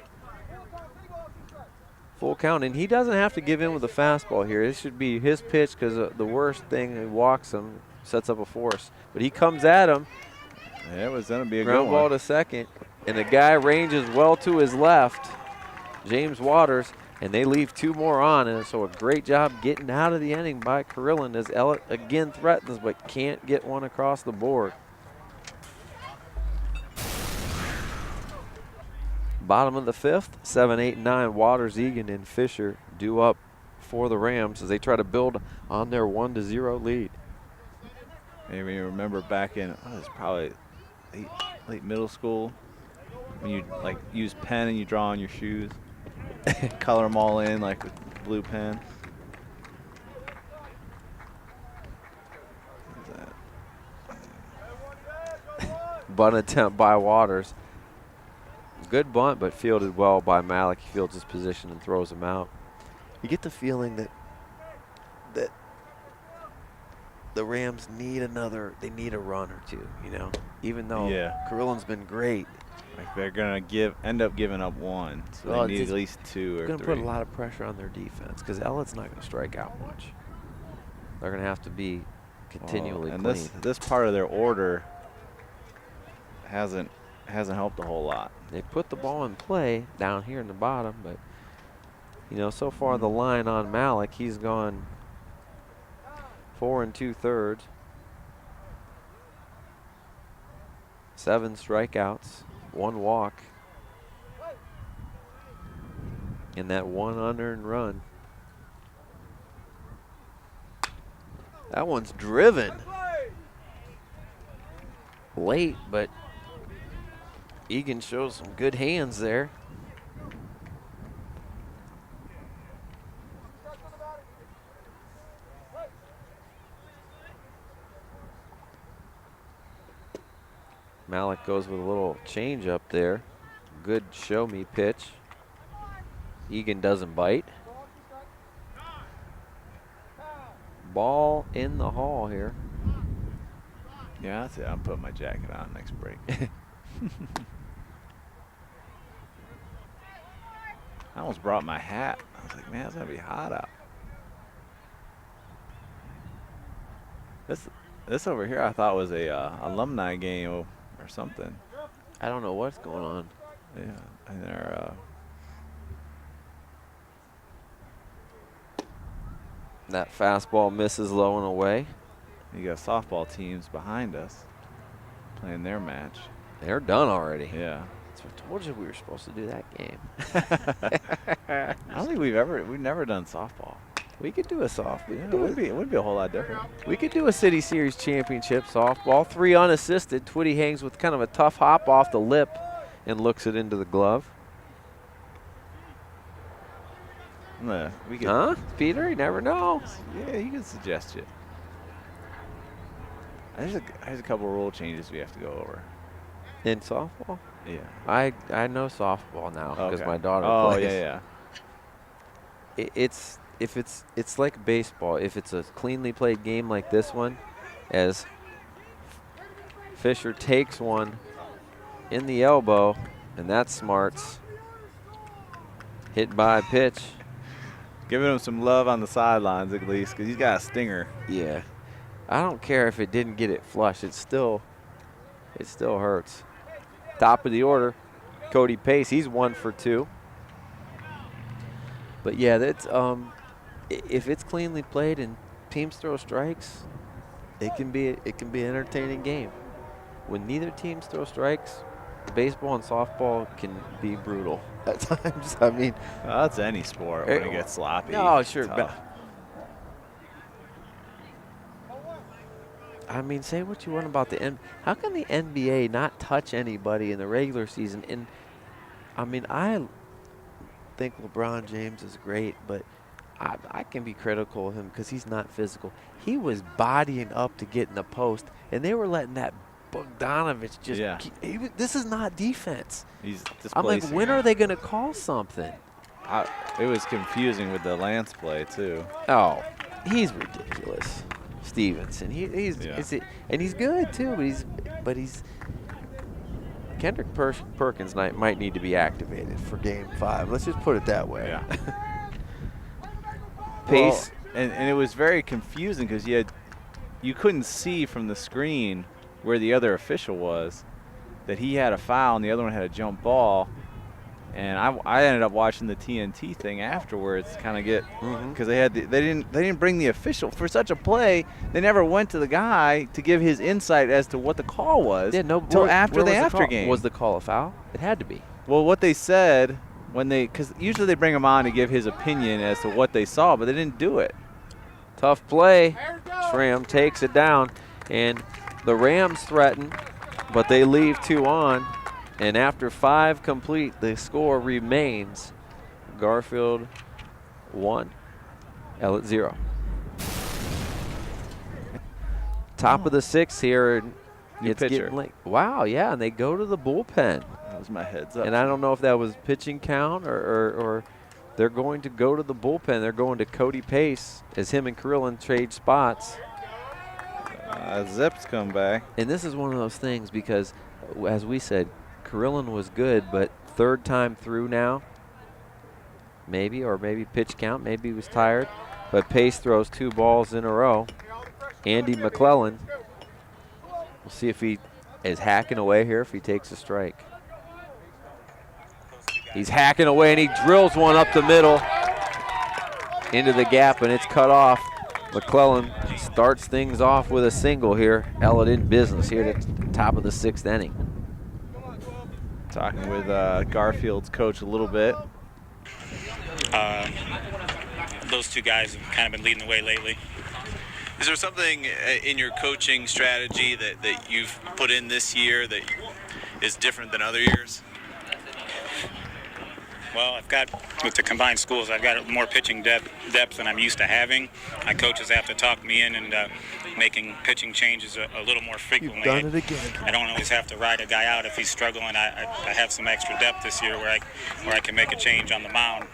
Full count, and he doesn't have to give in with a fastball here. This should be his pitch, because the worst thing, he walks him, sets up a force. But he comes at him. Yeah, it was going to be a ground good ball one. to second, and the guy ranges well to his left, James Waters, and they leave 2 more on. And so a great job getting out of the inning by Carillon, as Elet again threatens but can't get one across the board. Bottom of the 5th, 7, 8, 9, Waters, Egan, and Fisher due up for the Rams as they try to build on their 1-0 lead. Maybe you remember back in, oh, it's probably late middle school, when you like use pen and you draw on your shoes, color them all in like with blue pen. Bunt attempt by Waters. Good bunt, but fielded well by Malik. He fields his position and throws him out. You get the feeling that the Rams need they need a run or two, you know, even though Carillon's been great. Like they're gonna end up giving up 1, so they need at least 2 or 3. Going to put a lot of pressure on their defense, because Ellet's not going to strike out much. They're going to have to be continually and clean. this part of their order hasn't helped a whole lot. They put the ball in play down here in the bottom, but you know, so far the line on Malik, he's gone 4 2/3, 7 strikeouts, 1 walk, and that 1 unearned run. That one's driven late, but Egan shows some good hands there. Malik goes with a little change up there. Good show me pitch. Egan doesn't bite. Ball in the hall here. Yeah, that's it. I'm putting my jacket on next break. I almost brought my hat. I was like, man, it's gonna be hot out. This over here I thought was a alumni game or something. I don't know what's going on. Yeah, and they're that fastball misses low and away. You got softball teams behind us playing their match. They're done already. Yeah. I told you we were supposed to do that game. I don't think we've never done softball. We could do a softball. It would be a whole lot different. We could do a City Series championship softball. 3 unassisted. Twitty hangs with kind of a tough hop off the lip and looks it into the glove. We could, huh? Peter, you never know. Yeah, you can suggest it. There's a couple of rule changes we have to go over. In softball? Yeah. I know softball now because Okay. my daughter plays. Oh, yeah. It's like baseball. If it's a cleanly played game like this one, as Fisher takes one in the elbow, and that's Smarts. Hit by pitch. Giving him some love on the sidelines at least, because he's got a stinger. Yeah. I don't care if it didn't get it flush. It still hurts. Top of the order, Cody Pace. He's 1 for 2. But yeah, that's if it's cleanly played and teams throw strikes, it can be an entertaining game. When neither teams throw strikes, baseball and softball can be brutal at times. I mean, that's any sport when it gets sloppy. No, sure. I mean, say what you want about the how can the NBA not touch anybody in the regular season? And I mean, I think LeBron James is great, but I can be critical of him because he's not physical. He was bodying up to get in the post, and they were letting that Bogdanovich just this is not defense. He's I'm like, when are they going to call something? It was confusing with the Lance play, too. Oh, he's ridiculous. Stevenson. He's good, too, but he's Kendrick Perkins might need to be activated for Game 5. Let's just put it that way. Yeah. Pace. Well, and it was very confusing because you couldn't see from the screen where the other official was that he had a foul and the other one had a jump ball. And I ended up watching the TNT thing afterwards, kind of get because they didn't bring the official for such a play. They never went to the guy to give his insight as to what the call was until after the after game. Was the call a foul? It had to be. Well, what they said because usually they bring him on to give his opinion as to what they saw, but they didn't do it. Tough play. Schramm takes it down, and the Rams threaten, but they leave 2 on. And after 5 complete, the score remains Garfield 1, Elet 0. Top of the 6th here. It's getting late. Wow, yeah, and they go to the bullpen. That was my heads up. And I don't know if that was pitching count or they're going to go to the bullpen. They're going to Cody Pace as him and Carillon trade spots. Zips come back. And this is one of those things because, as we said, Carillon was good, but 3rd time through now, maybe pitch count, maybe he was tired, but Pace throws 2 balls in a row. Andy McClellan, we'll see if he is hacking away here, if he takes a strike. He's hacking away, and he drills one up the middle into the gap, and it's cut off. McClellan starts things off with a single here. Elet in business here at the top of the 6th inning. Talking with Garfield's coach a little bit. Those 2 guys have kind of been leading the way lately. Is there something in your coaching strategy that you've put in this year that is different than other years? Well, with the combined schools, I've got more pitching depth than I'm used to having. My coaches have to talk me in and making pitching changes a little more frequently. You've done it again. I don't always have to ride a guy out if he's struggling. I have some extra depth this year where I can make a change on the mound.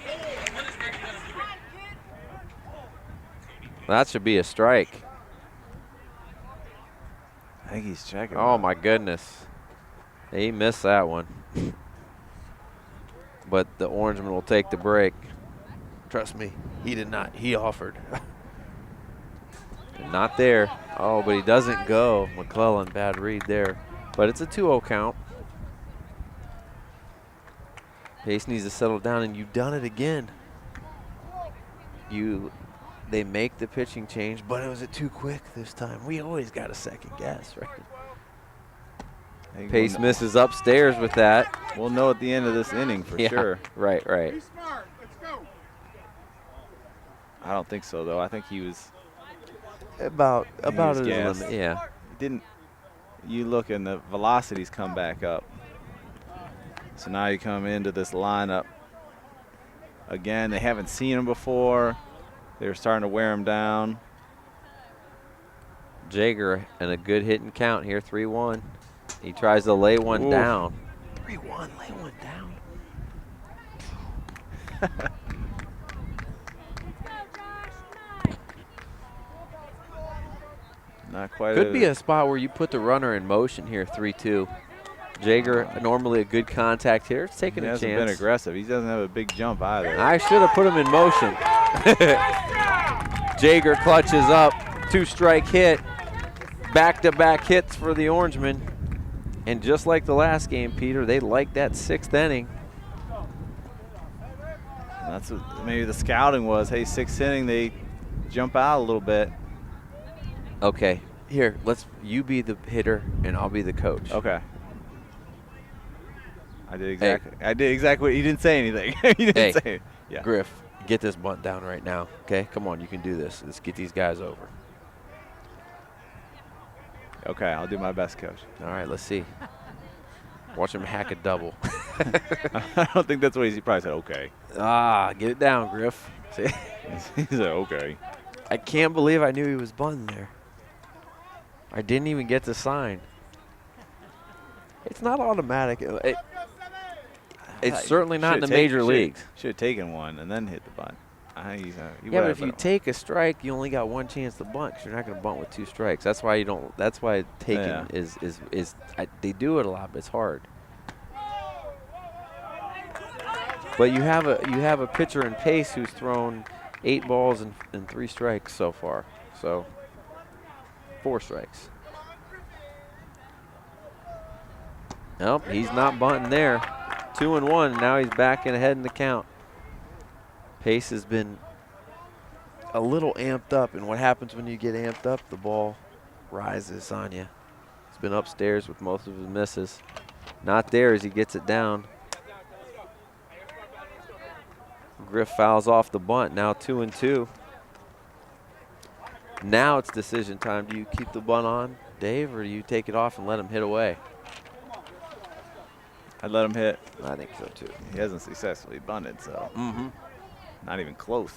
That should be a strike. I think he's checking. Oh, my goodness. He missed that one. But the Orangeman will take the break. Trust me, he did not. He offered. Not there. Oh, but he doesn't go. McClellan, bad read there. But it's a 2-0 count. Pace needs to settle down, and you've done it again. They make the pitching change, but it was too quick this time. We always got a second guess, right? Pace misses upstairs with that. We'll know at the end of this inning for sure. Right. Be smart. Let's go. I don't think so, though. I think he was about his limit. Yeah. You look and the velocities come back up. So now you come into this lineup. Again, they haven't seen him before. They're starting to wear him down. Jaeger and a good hitting count here, 3-1. He tries to lay one down. 3-1, lay one down. Not quite. Could be a spot where you put the runner in motion here, 3-2. Jager, normally a good contact here. It's taking a chance. He hasn't been aggressive. He doesn't have a big jump either. I should have put him in motion. Jager clutches up. 2-strike hit. Back-to-back hits for the Orangemen. And just like the last game, Peter, they like that 6th inning. That's what maybe the scouting was. Hey, 6th inning, they jump out a little bit. Okay, here, you be the hitter and I'll be the coach. Okay. I did exactly what you didn't say anything. You didn't say it. Yeah. Griff, get this bunt down right now. Okay, come on, you can do this. Let's get these guys over. Okay, I'll do my best, Coach. All right, let's see. Watch him hack a double. I don't think that's what he probably said. Okay. Get it down, Griff. See? He said okay. I can't believe I knew he was bunting there. I didn't even get to sign. It's not automatic. It's certainly not in the major leagues. Should have taken one and then hit the bunt. Yeah, but if you take a strike, you only got one chance to bunt because you're not going to bunt with 2 strikes. That's why you don't. That's why taking is they do it a lot, but it's hard. But you have a pitcher in Pace who's thrown 8 balls and 3 strikes so far. So 4 strikes. Nope, he's not bunting there. 2-1. Now he's back and ahead in the count. Pace has been a little amped up, and what happens when you get amped up, the ball rises on you. He's been upstairs with most of his misses. Not there as he gets it down. Griff fouls off the bunt, now 2-2. Now it's decision time. Do you keep the bunt on, Dave, or do you take it off and let him hit away? I'd let him hit. I think so, too. He hasn't successfully bunted, so. Not even close.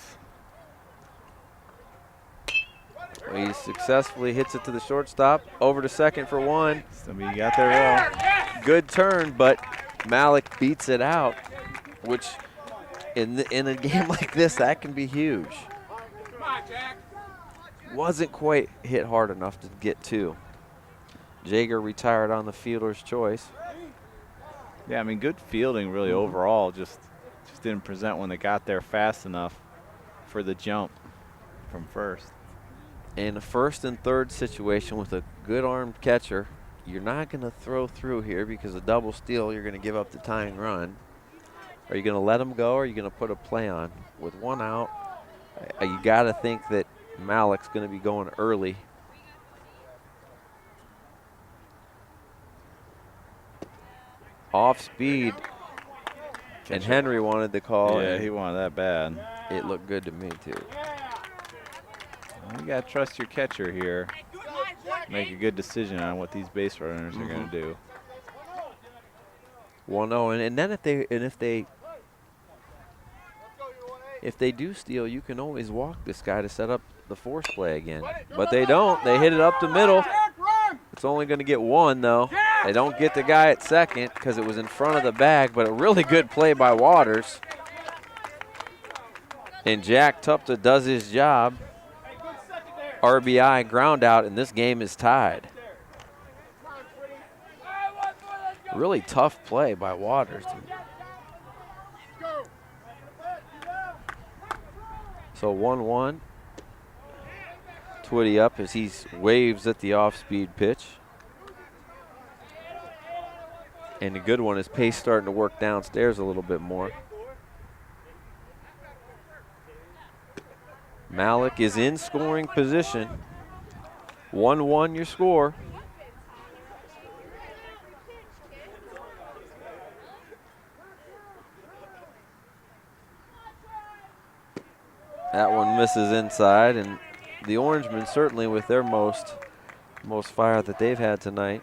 Well, he successfully hits it to the shortstop. Over to second for 1. Somebody got there well. Good turn, but Malik beats it out, which in a game like this, that can be huge. Wasn't quite hit hard enough to get 2. Jager retired on the fielder's choice. Yeah, I mean, good fielding really overall. Just didn't present when they got there fast enough for the jump from first. In a 1st and 3rd situation with a good armed catcher, you're not going to throw through here because a double steal, you're going to give up the tying run. Are you going to let him go, or are you going to put a play on? With 1 out, you got to think that Malik's going to be going early. Off speed, and Henry wanted the call. Yeah, he wanted that bad. It looked good to me, too. You got to trust your catcher here. Make a good decision on what these base runners are going to do. 1-0, and then if they do steal, you can always walk this guy to set up the force play again. But they don't. They hit it up the middle. It's only going to get 1, though. They don't get the guy at second because it was in front of the bag, but a really good play by Waters. And Jack Tupta does his job. RBI ground out, and this game is tied. Really tough play by Waters. So 1-1. Twitty up as he waves at the off-speed pitch. And the good one is Pace starting to work downstairs a little bit more. Malik is in scoring position. 1-1 your score. That one misses inside, and the Orangemen certainly with their most fire that they've had tonight.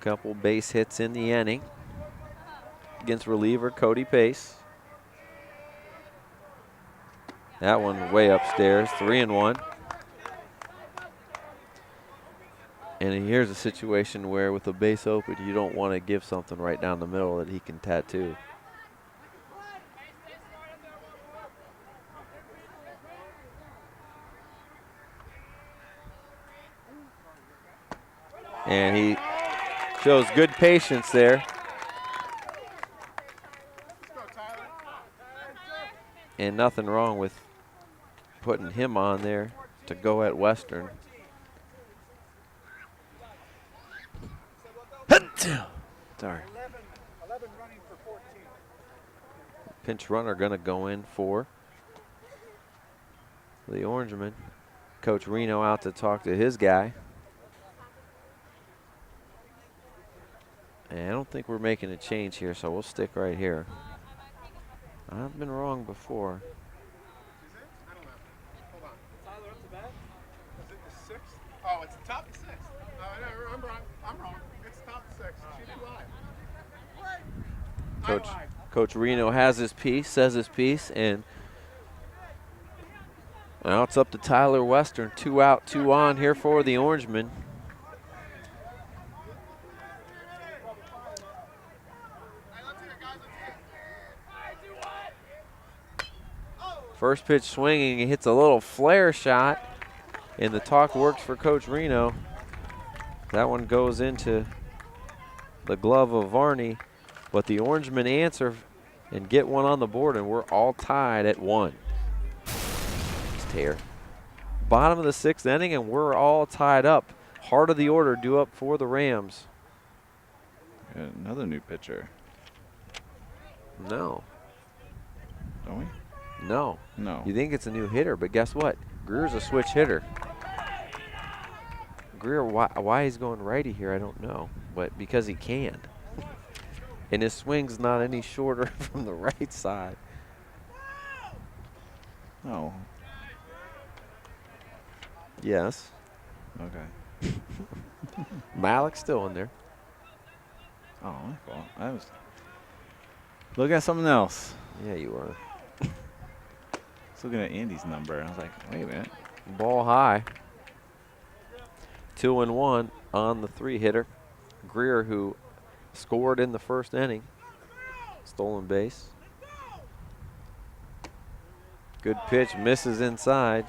Couple base hits in the inning against reliever Cody Pace. That one way upstairs, 3-1. And here's a situation where with the base open, you don't want to give something right down the middle that he can tattoo. And he shows good patience there. And nothing wrong with putting him on there to go at Western. Sorry. 11 running for 14. Pinch runner gonna go in for the Orangemen. Coach Reno out to talk to his guy. And I don't think we're making a change here, so we'll stick right here. I've been wrong before. I don't know. Hold on. Tyler up to bat? Is it the sixth? Oh, it's the top of sixth. No, I'm wrong. I'm wrong. It's top six. She did live. Coach Reno has his piece, says his piece, and now it's up to Tyler Western. 2 out, 2 on here for the Orangemen. First pitch swinging, he hits a little flare shot, and the talk works for Coach Reno. That one goes into the glove of Varney, but the Orangemen answer and get one on the board, and we're all tied at 1. Tear. Bottom of the 6th inning, and we're all tied up. Heart of the order due up for the Rams. Another new pitcher. No. Don't we? No. No. You think it's a new hitter, but guess what? Greer's a switch hitter. Greer, why he's going righty here, I don't know, but because he can. And his swing's not any shorter from the right side. No. Yes. Okay. Malik's still in there. Oh, my fault. I was looking at something else. Yeah, you were. I was looking at Andy's number. I was like, wait a minute. Ball high. 2-1 on the 3-hitter. Greer, who scored in the first inning. Stolen base. Good pitch, misses inside.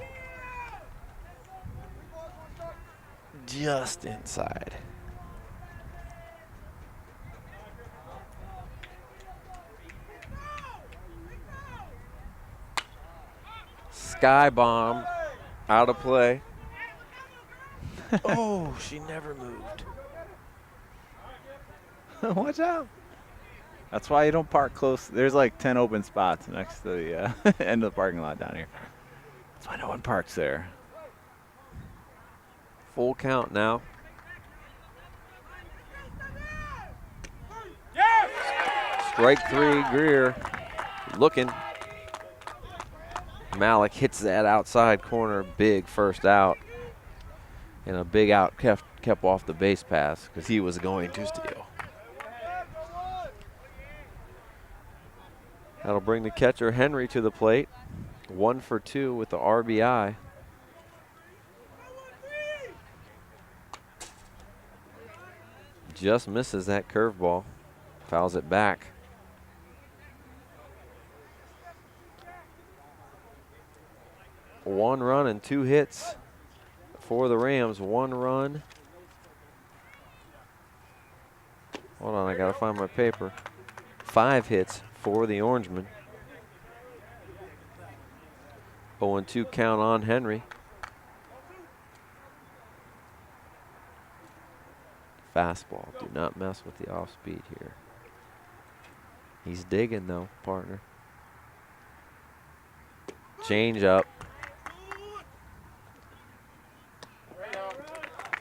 Just inside. Sky bomb out of play. Oh, she never moved. Watch out. That's why you don't park close. There's like 10 open spots next to the end of the parking lot down here. That's why no one parks there. Full count now. Strike 3, Greer looking. Malik hits that outside corner, big first out. And a big out kept off the base pass because he was going to steal. That'll bring the catcher Henry to the plate. 1 for 2 with the RBI. Just misses that curveball. Fouls it back. One run and 2 hits for the Rams. 1 run. Hold on, I gotta find my paper. 5 hits for the Orangemen. 0-2 count on Henry. Fastball. Do not mess with the off speed here. He's digging though, partner. Change up.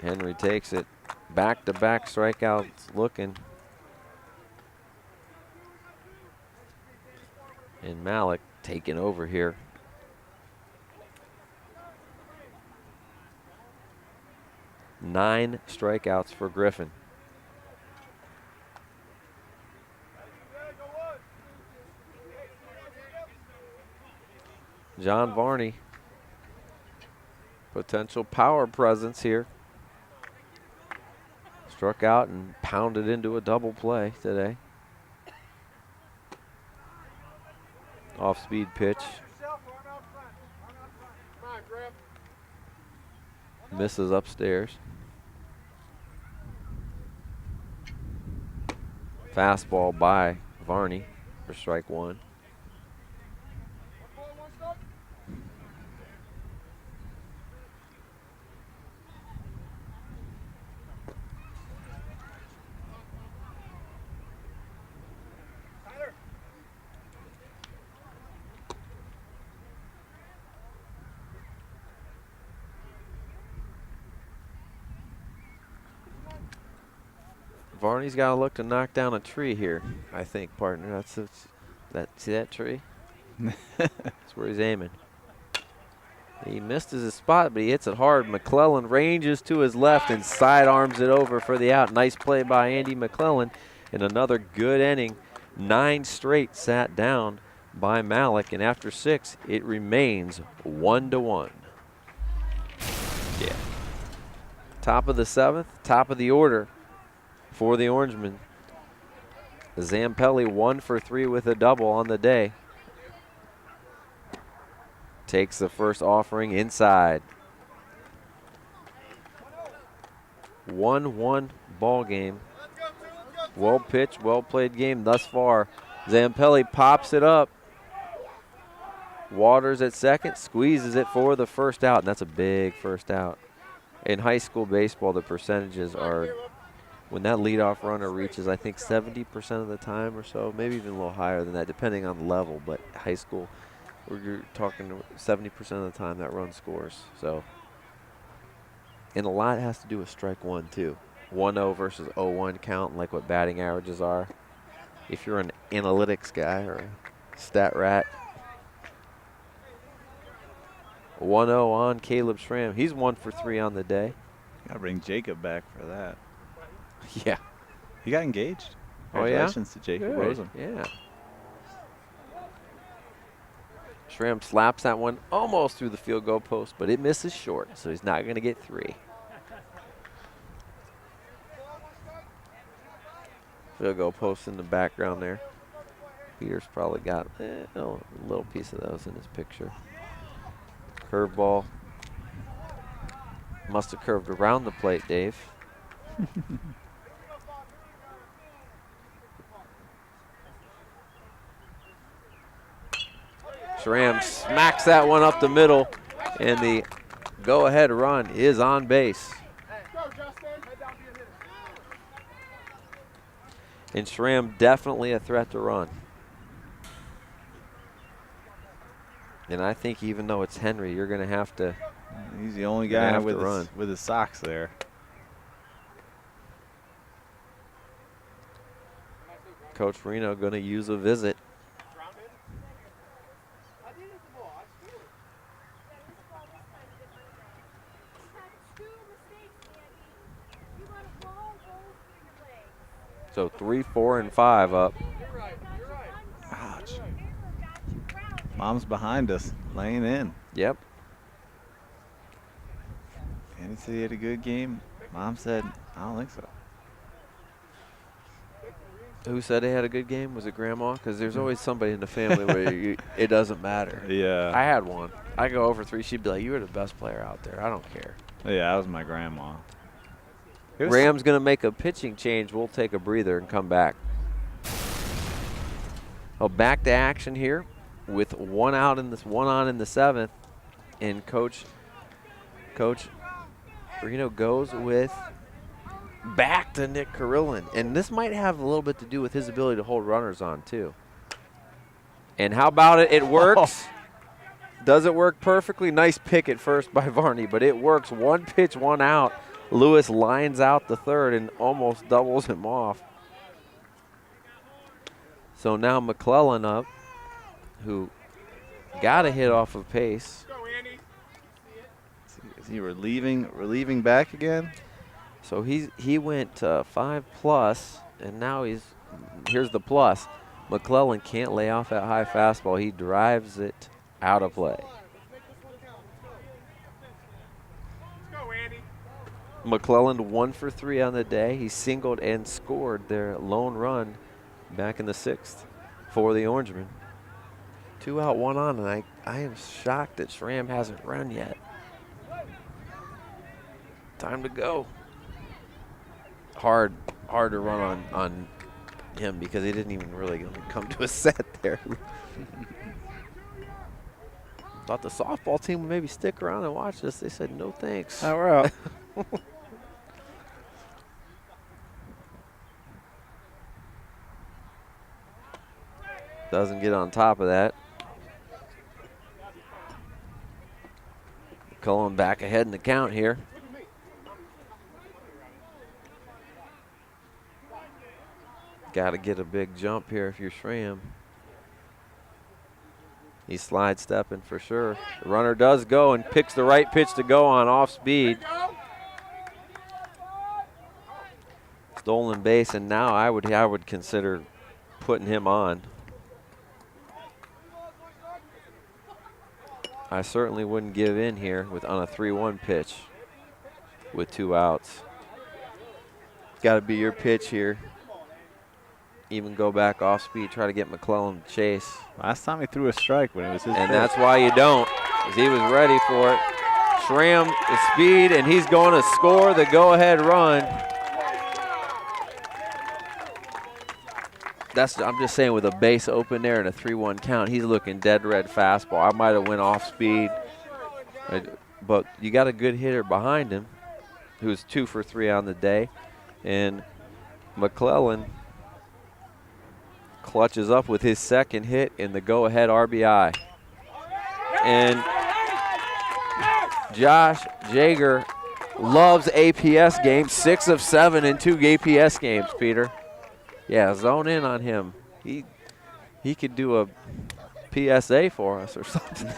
Henry takes it. Back-to-back strikeouts looking. And Malik taking over here. Nine strikeouts for Griffin. John Varney, potential power presence here. Struck out and pounded into a double play today. Off-speed pitch. Misses upstairs. Fastball by Varney for strike one. Varney's got to look to knock down a tree here, I think, partner. See that tree? That's where he's aiming. He missed his spot, but he hits it hard. McClellan ranges to his left and sidearms it over for the out. Nice play by Andy McClellan, and another good inning. 9 straight sat down by Malik, and after 6, it remains 1-1. Yeah. Top of the 7th, top of the order for the Orangemen. Zampelli 1 for 3 with a double on the day. Takes the first offering inside. 1-1 ball game. Well pitched, well played game thus far. Zampelli pops it up. Waters at second, squeezes it for the first out, and that's a big first out. In high school baseball, the percentages are, when that leadoff runner reaches, I think 70% of the time or so, maybe even a little higher than that, depending on the level. But high school, you're talking 70% of the time that run scores. So, and a lot has to do with strike one too. 1-0 versus 0-1 count, like what batting averages are. If you're an analytics guy or a stat rat. 1-0 on Caleb Schramm. He's 1 for 3 on the day. Gotta bring Jacob back for that. Yeah. He got engaged. Oh, yeah? Congratulations to Jacob Rosen. Yeah. Schramm slaps that one almost through the field goal post, but it misses short, so he's not going to get 3. Field goal post in the background there. Peter's probably got a little piece of those in his picture. Curveball. Must have curved around the plate, Dave. Schramm smacks that one up the middle, and the go-ahead run is on base. And Schramm definitely a threat to run. And I think even though it's Henry, you're going to have to. He's the only guy with his socks there. Coach Reno going to use a visit. So 3, 4, and 5 up. Ouch. Mom's behind us, laying in. Yep. Andy said he had a good game. Mom said, I don't think so. Who said they had a good game? Was it Grandma? Because there's always somebody in the family where it doesn't matter. Yeah. I had one. I go over 3. She'd be like, "You were the best player out there. I don't care." Yeah, that was my grandma. Graham's going to make a pitching change. We'll take a breather and come back. Oh, back to action here with 1 out in this, 1 on in the 7th, and Coach Reno goes with back to Nick Carillon, and this might have a little bit to do with his ability to hold runners on too. And how about it? It works. Does it work perfectly? Nice pick at first by Varney, but it works. 1 pitch, 1 out. Lewis lines out the third and almost doubles him off. So now McClellan up, who got a hit off of pace. Is he relieving back again? So he went 5+, and now here's the plus. McClellan can't lay off that high fastball. He drives it out of play. McClellan 1 for 3 on the day. He singled and scored their lone run back in the 6th for the Orangemen. 2 out, 1 on, and I am shocked that Schramm hasn't run yet. Time to go. Hard to run on him because he didn't even really come to a set there. Thought the softball team would maybe stick around and watch this. They said no thanks. Now we're out. Doesn't get on top of that. Cullen back ahead in the count here. Got to get a big jump here if you're Schramm. He's slide stepping for sure. The runner does go and picks the right pitch to go on off speed. Stolen base, and now I would consider putting him on. I certainly wouldn't give in here on a 3-1 pitch with 2 outs. Got to be your pitch here. Even go back off speed, try to get McClellan to chase. Last time he threw a strike when it was his And pitch. that's why you don't, because he was ready for it. Schramm the speed, and he's going to score the go-ahead run. I'm just saying, with a base open there and a 3-1 count, he's looking dead red fastball. I might have went off speed, but you got a good hitter behind him who's 2 for 3 on the day. And McClellan clutches up with his second hit in the go-ahead RBI. And Josh Jaeger loves APS games, 6 of 7 in 2 APS games, Peter. Yeah, zone in on him. He could do a PSA for us or something.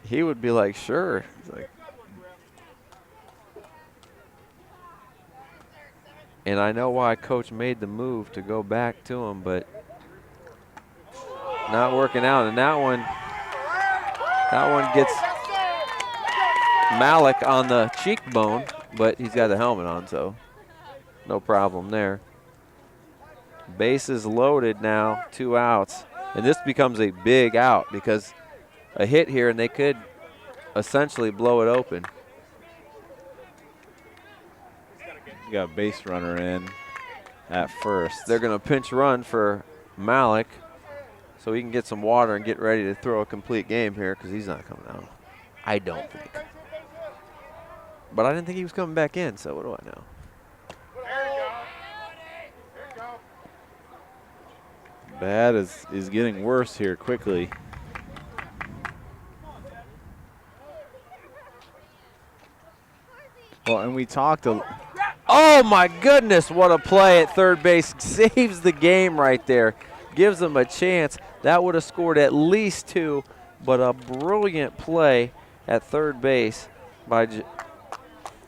He would be like, sure. He's like, and I know why Coach made the move to go back to him, but not working out. And that one gets Malik on the cheekbone, but he's got the helmet on, so no problem there. Bases loaded now, 2 outs. And this becomes a big out because a hit here and they could essentially blow it open. You got a base runner in at first. They're going to pinch run for Malik so he can get some water and get ready to throw a complete game here because he's not coming out. I don't think. But I didn't think he was coming back in, so what do I know? Bad is getting worse here quickly. Well, and we talked Oh my goodness, what a play at third base. Saves the game right there. Gives them a chance. That would have scored at least 2, but a brilliant play at third base by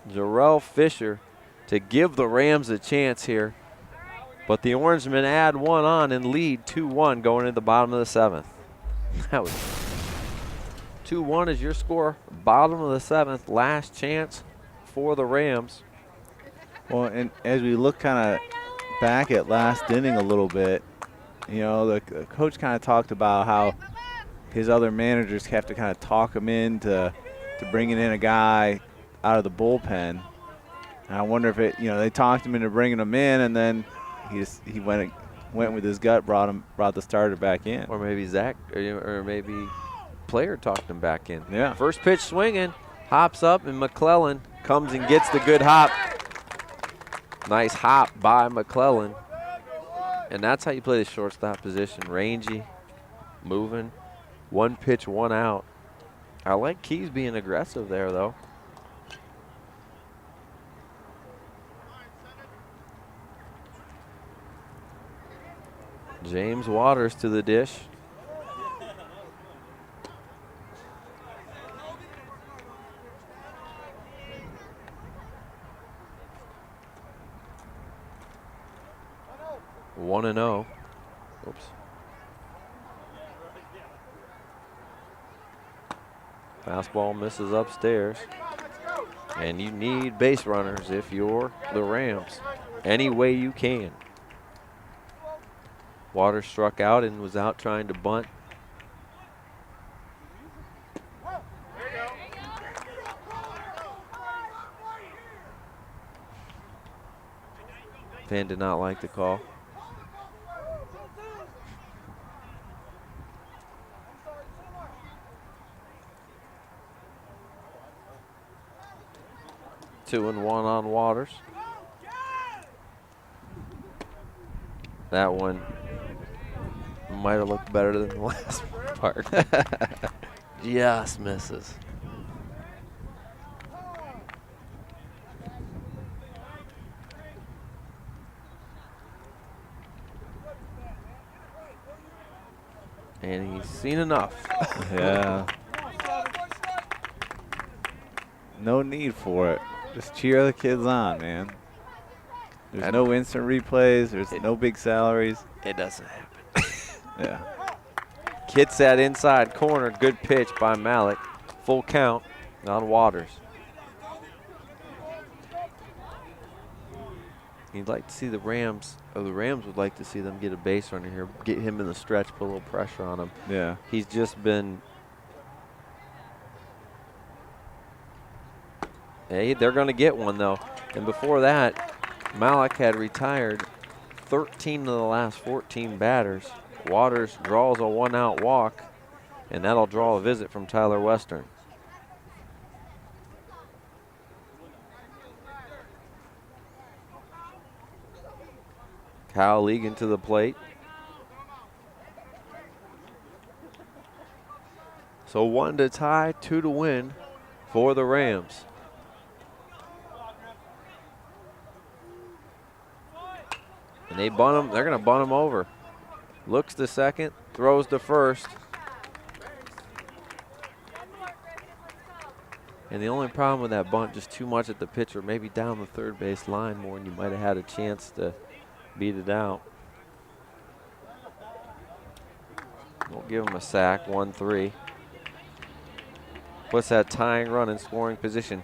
Jarrell Fisher to give the Rams a chance here. But the Orangemen add 1 on and lead 2-1 going into the bottom of the 7th. That was 2-1 is your score. Bottom of the 7th, last chance for the Rams. Well, and as we look kind of back at last inning a little bit, you know, the coach kind of talked about how his other managers have to kind of talk him into bringing in a guy out of the bullpen. And I wonder if they talked him into bringing him in, and then he went with his gut, brought the starter back in. Or maybe Zach, or maybe Player talked him back in. Yeah. First pitch swinging, hops up, and McClellan comes and gets the good hop. Nice hop by McClellan. And that's how you play the shortstop position. Rangy, moving, 1 pitch, 1 out. I like Keys being aggressive there, though. James Waters to the dish. One and 0. Oops. Fastball misses upstairs. And you need base runners if you're the Rams. Any way you can. Waters struck out and was out trying to bunt. Fan did not like the call. Two and one on Waters. That one might have looked better than the last part. Just misses. And he's seen enough. Yeah. No need for it. Just cheer the kids on, man. There's no instant replays. There's no big salaries. It doesn't happen. Yeah. Hits that inside corner. Good pitch by Malik. Full count on Waters. You'd like to see the Rams, or the Rams would like to see them get a base runner here, get him in the stretch, put a little pressure on him. Yeah. He's just been, hey, they're going to get one though. And before that, Malik had retired 13 of the last 14 batters. Waters draws a 1-out walk, and that'll draw a visit from Tyler Western. Kyle Legan to the plate. So 1 to tie, 2 to win for the Rams. And they bunt him. They're going to bunt him over. Looks to second, throws to first. And the only problem with that bunt, just too much at the pitcher, maybe down the third base line more than you might have had a chance to beat it out. We'll give him a sack, 1-3. Puts that tying run in scoring position.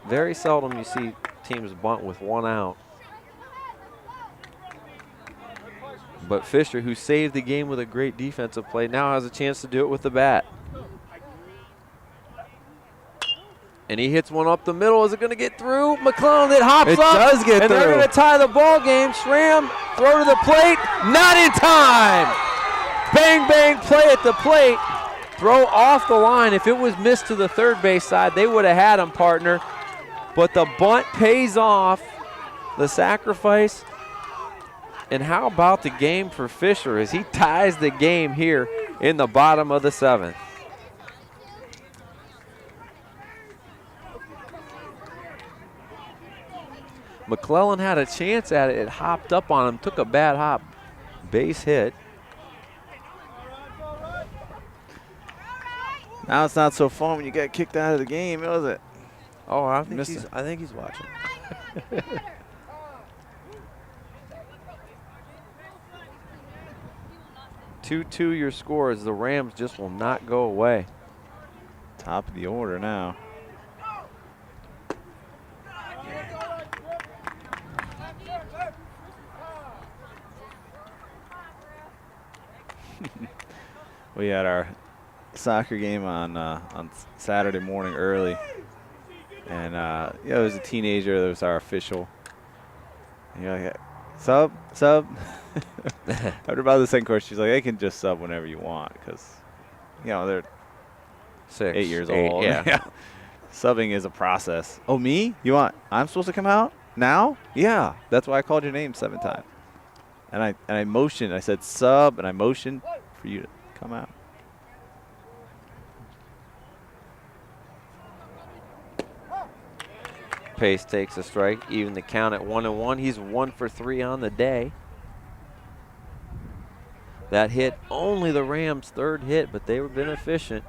Very seldom you see teams bunt with 1 out. But Fisher, who saved the game with a great defensive play, now has a chance to do it with the bat. And he hits one up the middle. Is it going to get through? McClellan, it hops up. It does get through. And they're going to tie the ball game. Schramm, throw to the plate. Not in time. Bang, bang, play at the plate. Throw off the line. If it was missed to the third base side, they would have had him, partner. But the bunt pays off. The sacrifice. And how about the game for Fisher as he ties the game here in the bottom of the 7th. McClellan had a chance at it. It hopped up on him, took a bad hop. Base hit. Now it's not so fun when you get kicked out of the game, is it? Oh, I think he's watching. 2-2 your score as the Rams just will not go away. Top of the order now. We had our soccer game on Saturday morning early, and yeah, it was a teenager that was our official. And you're like, sub. After about the second quarter, she's like, "I can just sub whenever you want," because you know they're 8 years old. Yeah. Subbing is a process. Oh, me? You want? I'm supposed to come out now? Yeah. That's why I called your name 7 times. And I motioned. I said sub, and I motioned for you to come out. Pace takes a strike, even the count at 1-1. He's 1 for 3 on the day. That hit only the Rams' third hit, but they were been efficient.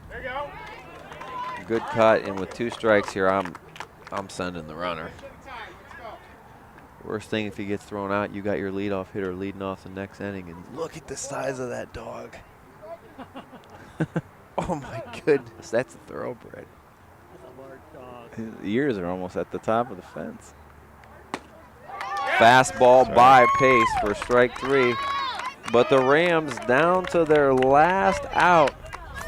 There you go. Good cut, and with 2 strikes here, I'm sending the runner. Worst thing if he gets thrown out, you got your leadoff hitter leading off the next inning, and look at the size of that dog. Oh my goodness, that's a thoroughbred. His ears are almost at the top of the fence. Fastball by Pace for strike 3. But the Rams, down to their last out,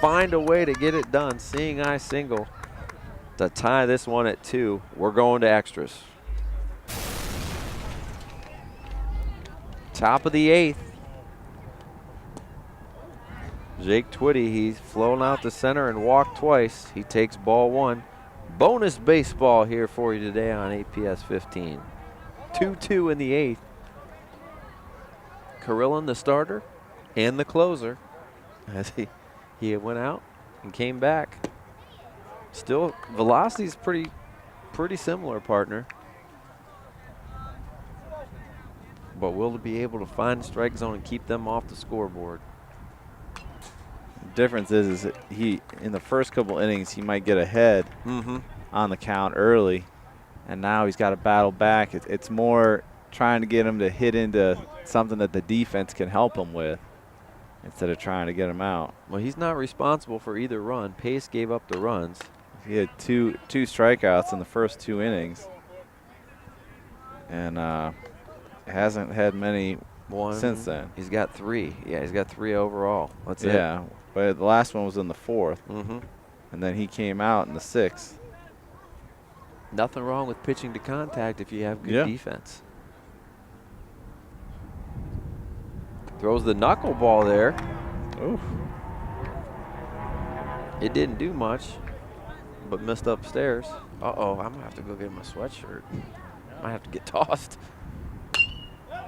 find a way to get it done. Seeing eye single to tie this one at 2. We're going to extras. Top of the 8th. Jake Twitty, he's flown out to center and walked twice. He takes ball 1. Bonus baseball here for you today on APS 15. 2-2 in the 8th. Carillon, the starter, and the closer, as he went out and came back. Still, velocity's pretty similar, partner. But will be able to find the strike zone and keep them off the scoreboard. Difference is that he, in the first couple innings, he might get ahead on the count early, and now he's got to battle back. It's more trying to get him to hit into something that the defense can help him with instead of trying to get him out. Well, he's not responsible for either run. Pace gave up the runs. He had two strikeouts in the first 2 innings, and hasn't had many since then. He's got 3. Yeah, he's got 3 overall. That's it. Yeah, but the last one was in the 4th, Mm-hmm. and then he came out in the 6th. Nothing wrong with pitching to contact if you have good defense. Throws the knuckleball there. Oof. It didn't do much, but missed upstairs. Uh-oh, I'm going to have to go get my sweatshirt. Might have to get tossed.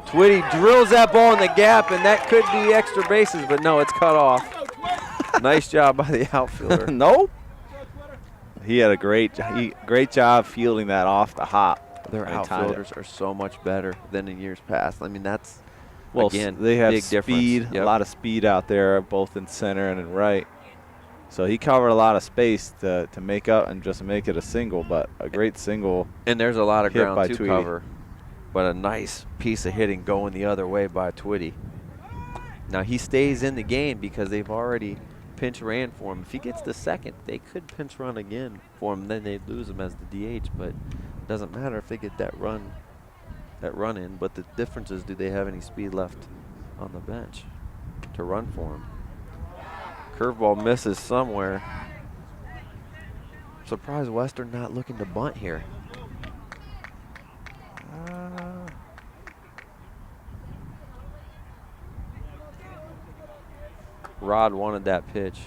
Twitty drills that ball in the gap, and that could be extra bases, but no, it's cut off. Nice job by the outfielder. Nope. He had a great job fielding that off the hop. Their outfielders are so much better than in years past. I mean, that's, well, again, they have big speed, difference. Yep. a lot of speed out there, both in center and in right. So he covered a lot of space to make up and just make it a single, but a great single. And there's a lot of ground to Tweedy. cover, but a nice piece of hitting going the other way by Twitty. Now he stays in the game because they've already pinch ran for him. If he gets the second, they could pinch run again for him. Then they'd lose him as the DH, but it doesn't matter if they get that run in. But the difference is, do they have any speed left on the bench to run for him? Curveball misses somewhere. Surprised Western not looking to bunt here. Rod wanted that pitch.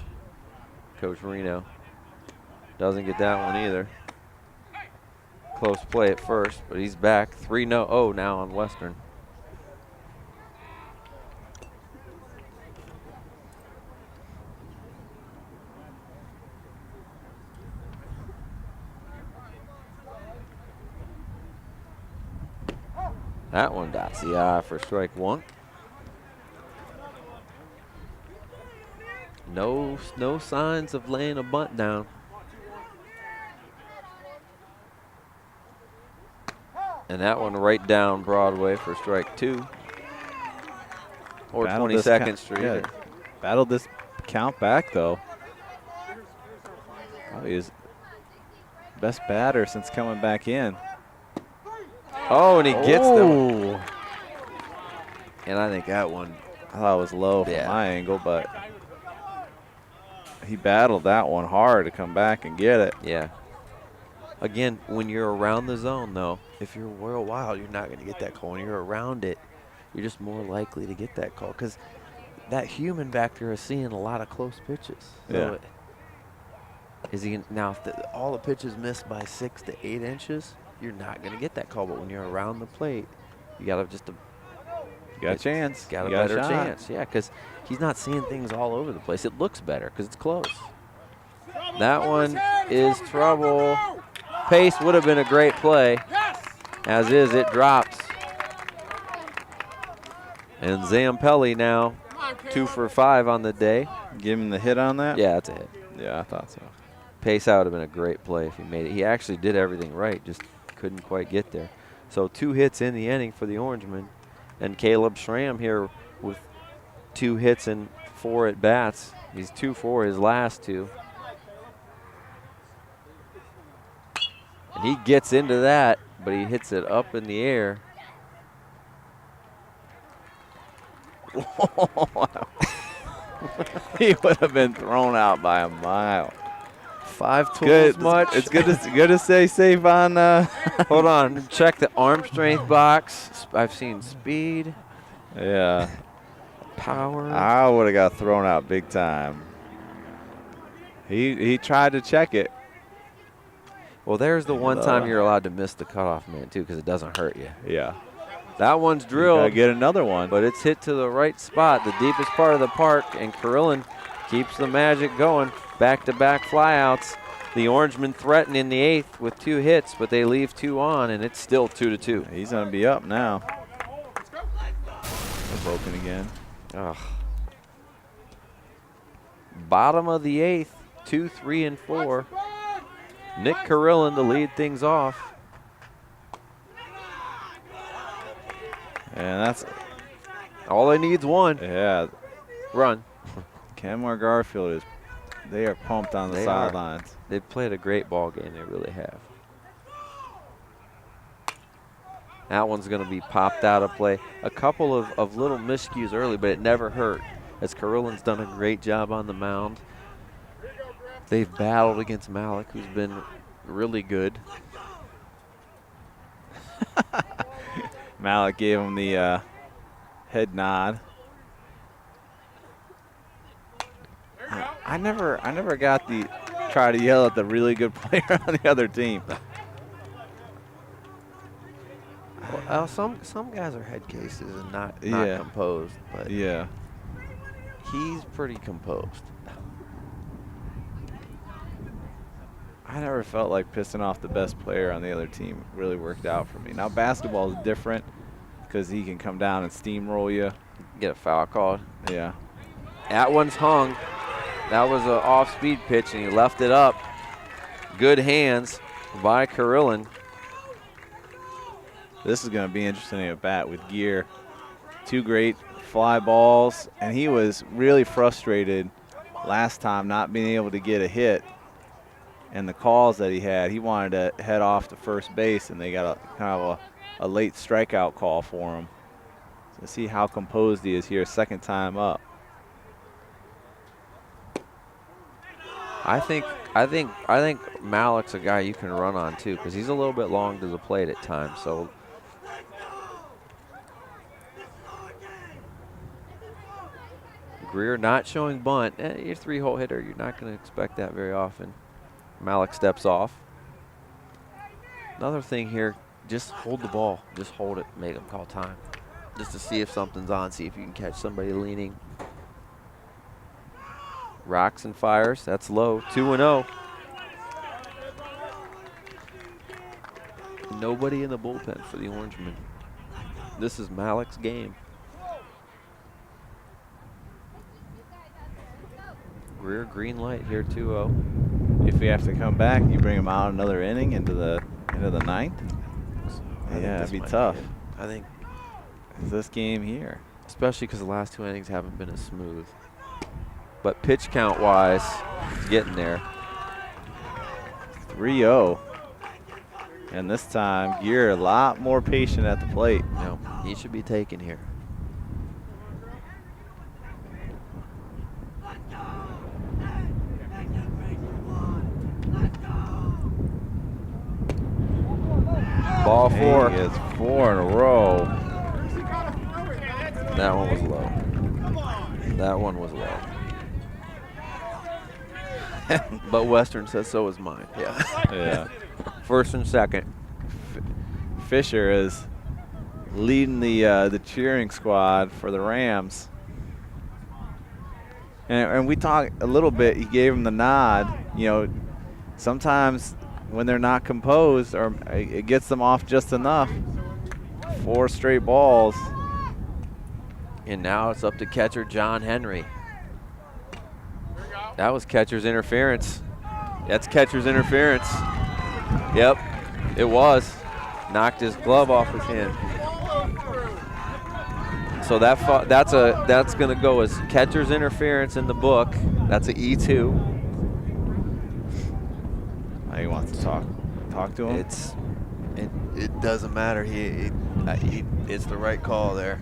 Coach Reno doesn't get that one either. Close play at first, but he's back. 3-0 now on Western. That one dots the eye for strike 1. No signs of laying a bunt down. And that one right down Broadway for strike 2. Or 22nd Street. Yeah, battled this count back, though. Probably his best batter since coming back in. Oh, and he gets them. And I think that one, I thought it was low from my angle, but he battled that one hard to come back and get it. Yeah. Again, when you're around the zone, though, if you're Royal Wild, you're not going to get that call. When you're around it, you're just more likely to get that call because that human back there is seeing a lot of close pitches. So is he now? If all the pitches missed by 6 to 8 inches, you're not going to get that call. But when you're around the plate, you got to got a chance. Got a better chance. Yeah, because he's not seeing things all over the place. It looks better because it's close. That one is trouble. Pace would have been a great play. As is, it drops. And Zampelli now 2 for 5 on the day. Give him the hit on that? Yeah, it's a hit. Yeah, I thought so. Pace out would have been a great play if he made it. He actually did everything right, just couldn't quite get there. So 2 hits in the inning for the Orangemen. And Caleb Schramm here with 2 hits and 4 at bats. He's 2 for his last 2. And he gets into that, but he hits it up in the air. He would have been thrown out by a mile. 5 tools Good. much. It's good to stay safe on. Hold on. Check the arm strength box. I've seen speed, Yeah. power. I would have got thrown out big time. He tried to check it. Well, there's the one time you're allowed to miss the cutoff man, too, because it doesn't hurt you. Yeah. That one's You drilled. gotta get another one. But it's hit to the right spot, the deepest part of the park, and Carillon keeps the magic going. Back-to-back flyouts. The Orangemen threaten in the 8th with 2 hits, but they leave 2 on, and it's still 2-2. He's gonna be up now. They're broken again. Ugh. Bottom of the 8th, 2, 3, and 4. Nick Carillon to lead things off. And that's All they need's one. yeah. Run. Kenmore-Garfield they are pumped on the They are. sidelines. They've played a great ball game. They really have. That one's going to be popped out of play. A couple of little miscues early, but it never hurt, as Carillon's done a great job on the mound. They've battled against Malik, who's been really good. Malik gave him the head nod. I never got the try to yell at the really good player on the other team. Well, some guys are head cases and not Yeah. composed, but Yeah. he's pretty composed. I never felt like pissing off the best player on the other team really worked out for me. Now basketball is different because he can come down and steamroll you. Get a foul called. Yeah. That one's hung. That was an off-speed pitch, and he left it up. Good hands by Carillon. This is going to be interesting at bat with Gear. 2 great fly balls, and he was really frustrated last time not being able to get a hit. And the calls that he had, he wanted to head off to first base, and they got a late strikeout call for him. So see how composed he is here, second time up. I think Malik's a guy you can run on too, because he's a little bit long to the plate at times. So Greer not showing bunt. You're a 3-hole hitter. You're not going to expect that very often. Malik steps off. Another thing here, just hold the ball. Just hold it. Make them call time. Just to see if something's on. See if you can catch somebody leaning. Rocks and fires. That's low. 2-0. Nobody in the bullpen for the Orangemen. This is Malik's game. Greer green light here, 2-0. If we have to come back, you bring him out another inning into the 9th. Yeah, that'd be tough. I think, This game here. especially because the last 2 innings haven't been as smooth. But pitch count wise, it's getting there. 3-0. And this time, Gear a lot more patient at the plate. No, he should be taken here. Ball 4. He is 4 in a row. That one was low. That one was low. But Western says so is mine. Yeah. Yeah. First and second. Fisher is leading the cheering squad for the Rams. And we talked a little bit, he gave him the nod. You know, sometimes when they're not composed, or it gets them off just enough. 4 straight balls. And now it's up to catcher John Henry. That was catcher's interference. That's catcher's interference. Yep, it was. Knocked his glove off his hand. So that's going to go as catcher's interference in the book. That's an E2. He wants to talk to him. It doesn't matter. It's the right call there.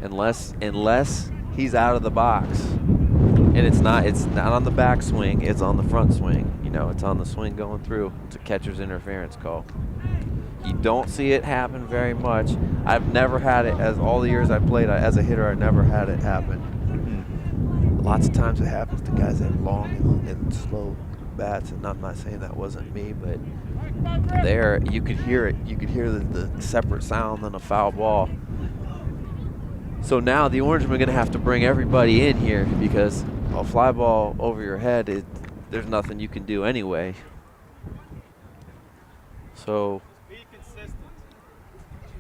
unless he's out of the box. And it's not on the back swing, it's on the front swing. You know, it's on the swing going through. It's a catcher's interference call. You don't see it happen very much. I've never had it, as all the years I played as a hitter, I never had it happen. Lots of times it happens to guys that have long and slow bats, and I'm not saying that wasn't me, but there you could hear it. You could hear the separate sound than a foul ball. So now the Orangemen are going to have to bring everybody in here because a fly ball over your head, there's nothing you can do anyway. So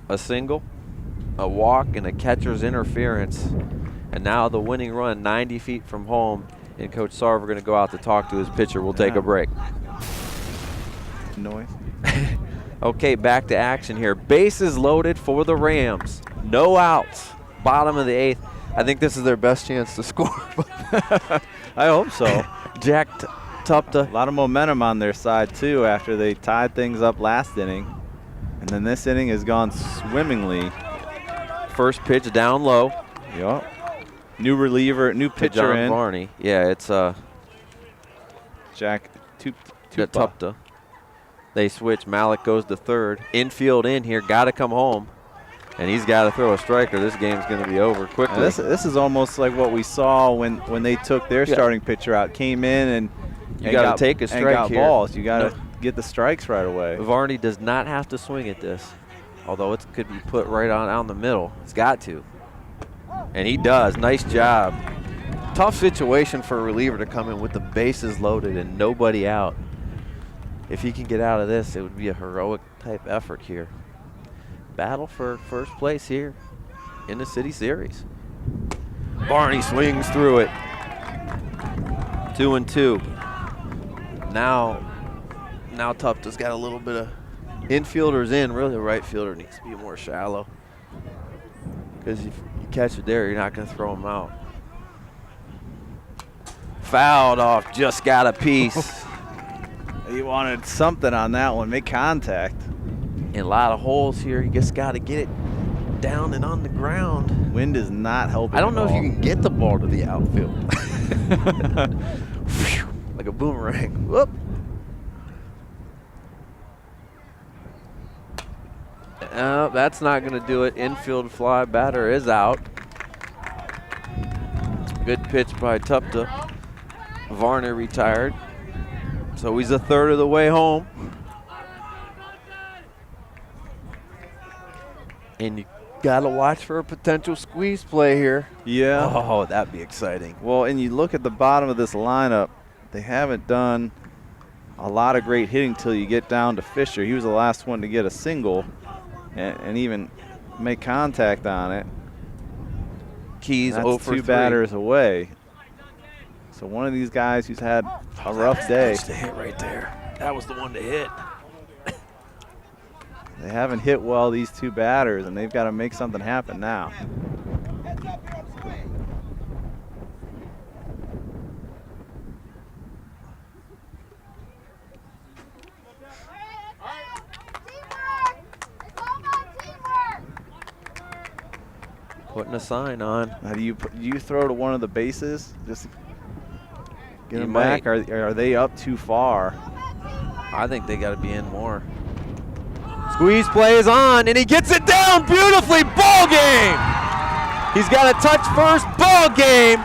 a single, a walk, and a catcher's interference. And now the winning run 90 feet from home, and Coach Sarver going to go out to talk to his pitcher. We'll take a break. Noise. Okay, back to action here. Bases loaded for the Rams. No outs. Bottom of the 8th. I think this is their best chance to score. I hope so. Jack Tupta. A lot of momentum on their side, too, after they tied things up last inning. And then this inning has gone swimmingly. First pitch down low. Yup. New reliever, new pitcher John in. Varney. Yeah, it's Jack Tupta. They switch. Malik goes to third. Infield in here. Got to come home. And he's got to throw a strike or this game's going to be over quickly. This is almost like what we saw when they took their starting pitcher out. Came in and you got to take a strike got here. Balls. You got to get the strikes right away. Varney does not have to swing at this, although it could be put right on out in the middle. It's got to. And he does. Nice job. Tough situation for a reliever to come in with the bases loaded and nobody out. If he can get out of this, it would be a heroic type effort here. Battle for first place here in the City Series. Varney swings through it. 2-2. Now Tupta's got a little bit of infielders in. Really, the right fielder needs to be more shallow. Because if you catch it there, you're not going to throw him out. Fouled off, just got a piece. He wanted something on that one, make contact. And a lot of holes here. You just got to get it down and on the ground. Wind is not helping. I don't know if you can get the ball to the outfield. Like a boomerang. Whoop. That's not going to do it. Infield fly. Batter is out. Good pitch by Tupta. Varney retired. So he's a third of the way home. And you got to watch for a potential squeeze play here. Yeah. Oh, that'd be exciting. Well, and you look at the bottom of this lineup, they haven't done a lot of great hitting till you get down to Fisher. He was the last one to get a single and even make contact on it. Keys That's 0 for 2 3. batters away. So one of these guys who's had a rough day. That's the hit right there. That was the one to hit. They haven't hit well, these 2 batters, and they've got to make something happen now. Putting a sign on. Now, do you throw to one of the bases? Just get You them might. back? Are they up too far? I think they got to be in more. Squeeze play is on, and he gets it down beautifully. Ball game. He's got a touch first. Ball game.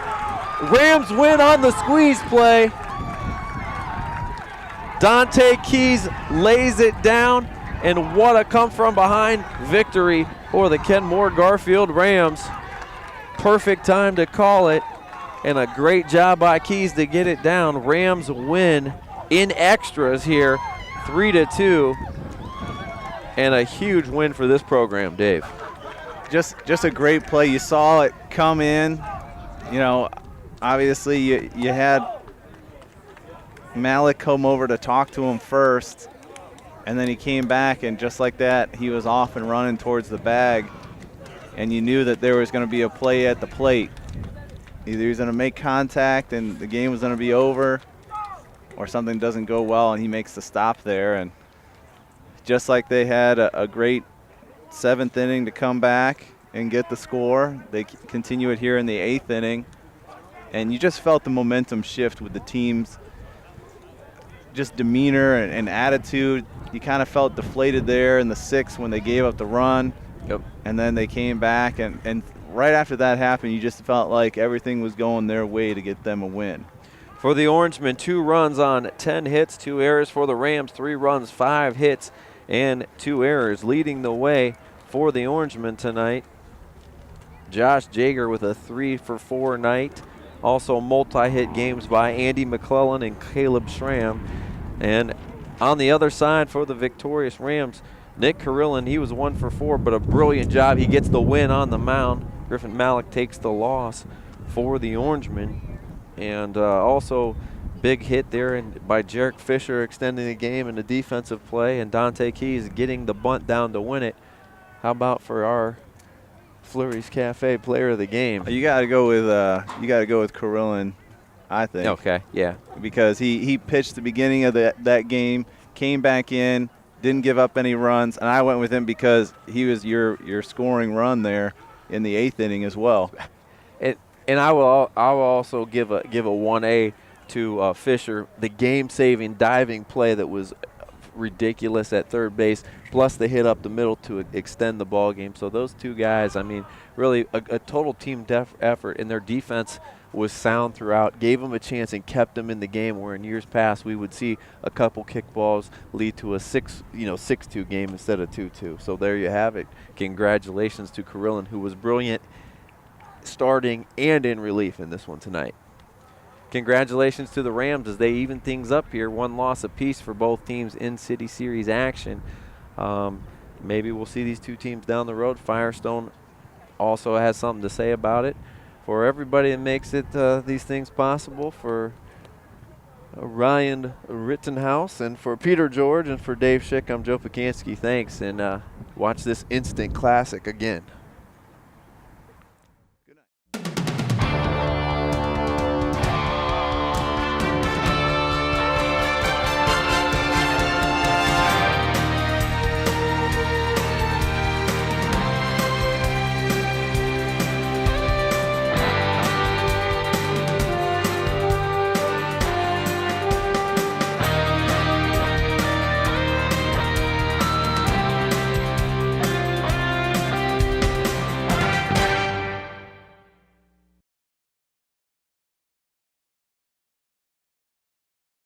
Rams win on the squeeze play. Dante Keys lays it down, and what a come from behind victory for the Kenmore-Garfield Rams. Perfect time to call it, and a great job by Keys to get it down. Rams win in extras here, 3-2. And a huge win for this program, Dave. Just a great play. You saw it come in. You know, obviously you had Malik come over to talk to him first, and then he came back, and just like that, he was off and running towards the bag, and you knew that there was going to be a play at the plate. Either he was going to make contact and the game was going to be over, or something doesn't go well and he makes the stop there. And just like they had a great 7th inning to come back and get the score. They continue it here in the 8th inning. And you just felt the momentum shift with the team's just demeanor and attitude. You kind of felt deflated there in the 6th when they gave up the run. Yep. And then they came back, and right after that happened, you just felt like everything was going their way to get them a win. For the Orangemen, 2 runs on 10 hits, 2 errors. For the Rams, 3 runs, 5 hits, and 2 errors. Leading the way for the Orangemen tonight, Josh Jager with a 3-for-4 night. Also multi-hit games by Andy McClellan and Caleb Schramm. And on the other side for the victorious Rams, Nick Carillon, he was 1-for-4, but a brilliant job. He gets the win on the mound. Griffin Malik takes the loss for the Orangemen. And also big hit there by Jarek Fisher extending the game in the defensive play, and Dante Keys getting the bunt down to win it. How about for our Flurry's Cafe player of the game? You got to go with Carillon, I think. Okay, yeah. Because he pitched the beginning of that game, came back in, didn't give up any runs, and I went with him because he was your scoring run there in the 8th inning as well. And I will also give a 1A to Fisher, the game-saving diving play that was ridiculous at third base, plus the hit up the middle to extend the ball game. So those 2 guys, I mean, really a total team effort, and their defense was sound throughout, gave them a chance and kept them in the game, where in years past we would see a couple kickballs lead to a 6-2 game instead of 2-2. So there you have it. Congratulations to Carillon, who was brilliant starting and in relief in this one tonight. Congratulations to the Rams as they even things up here. 1 loss apiece for both teams in City Series action. Maybe we'll see these 2 teams down the road. Firestone also has something to say about it. For everybody that makes it these things possible, for Ryan Rittenhouse and for Peter George and for Dave Schick, I'm Joe Pakanski. Thanks, and watch this instant classic again.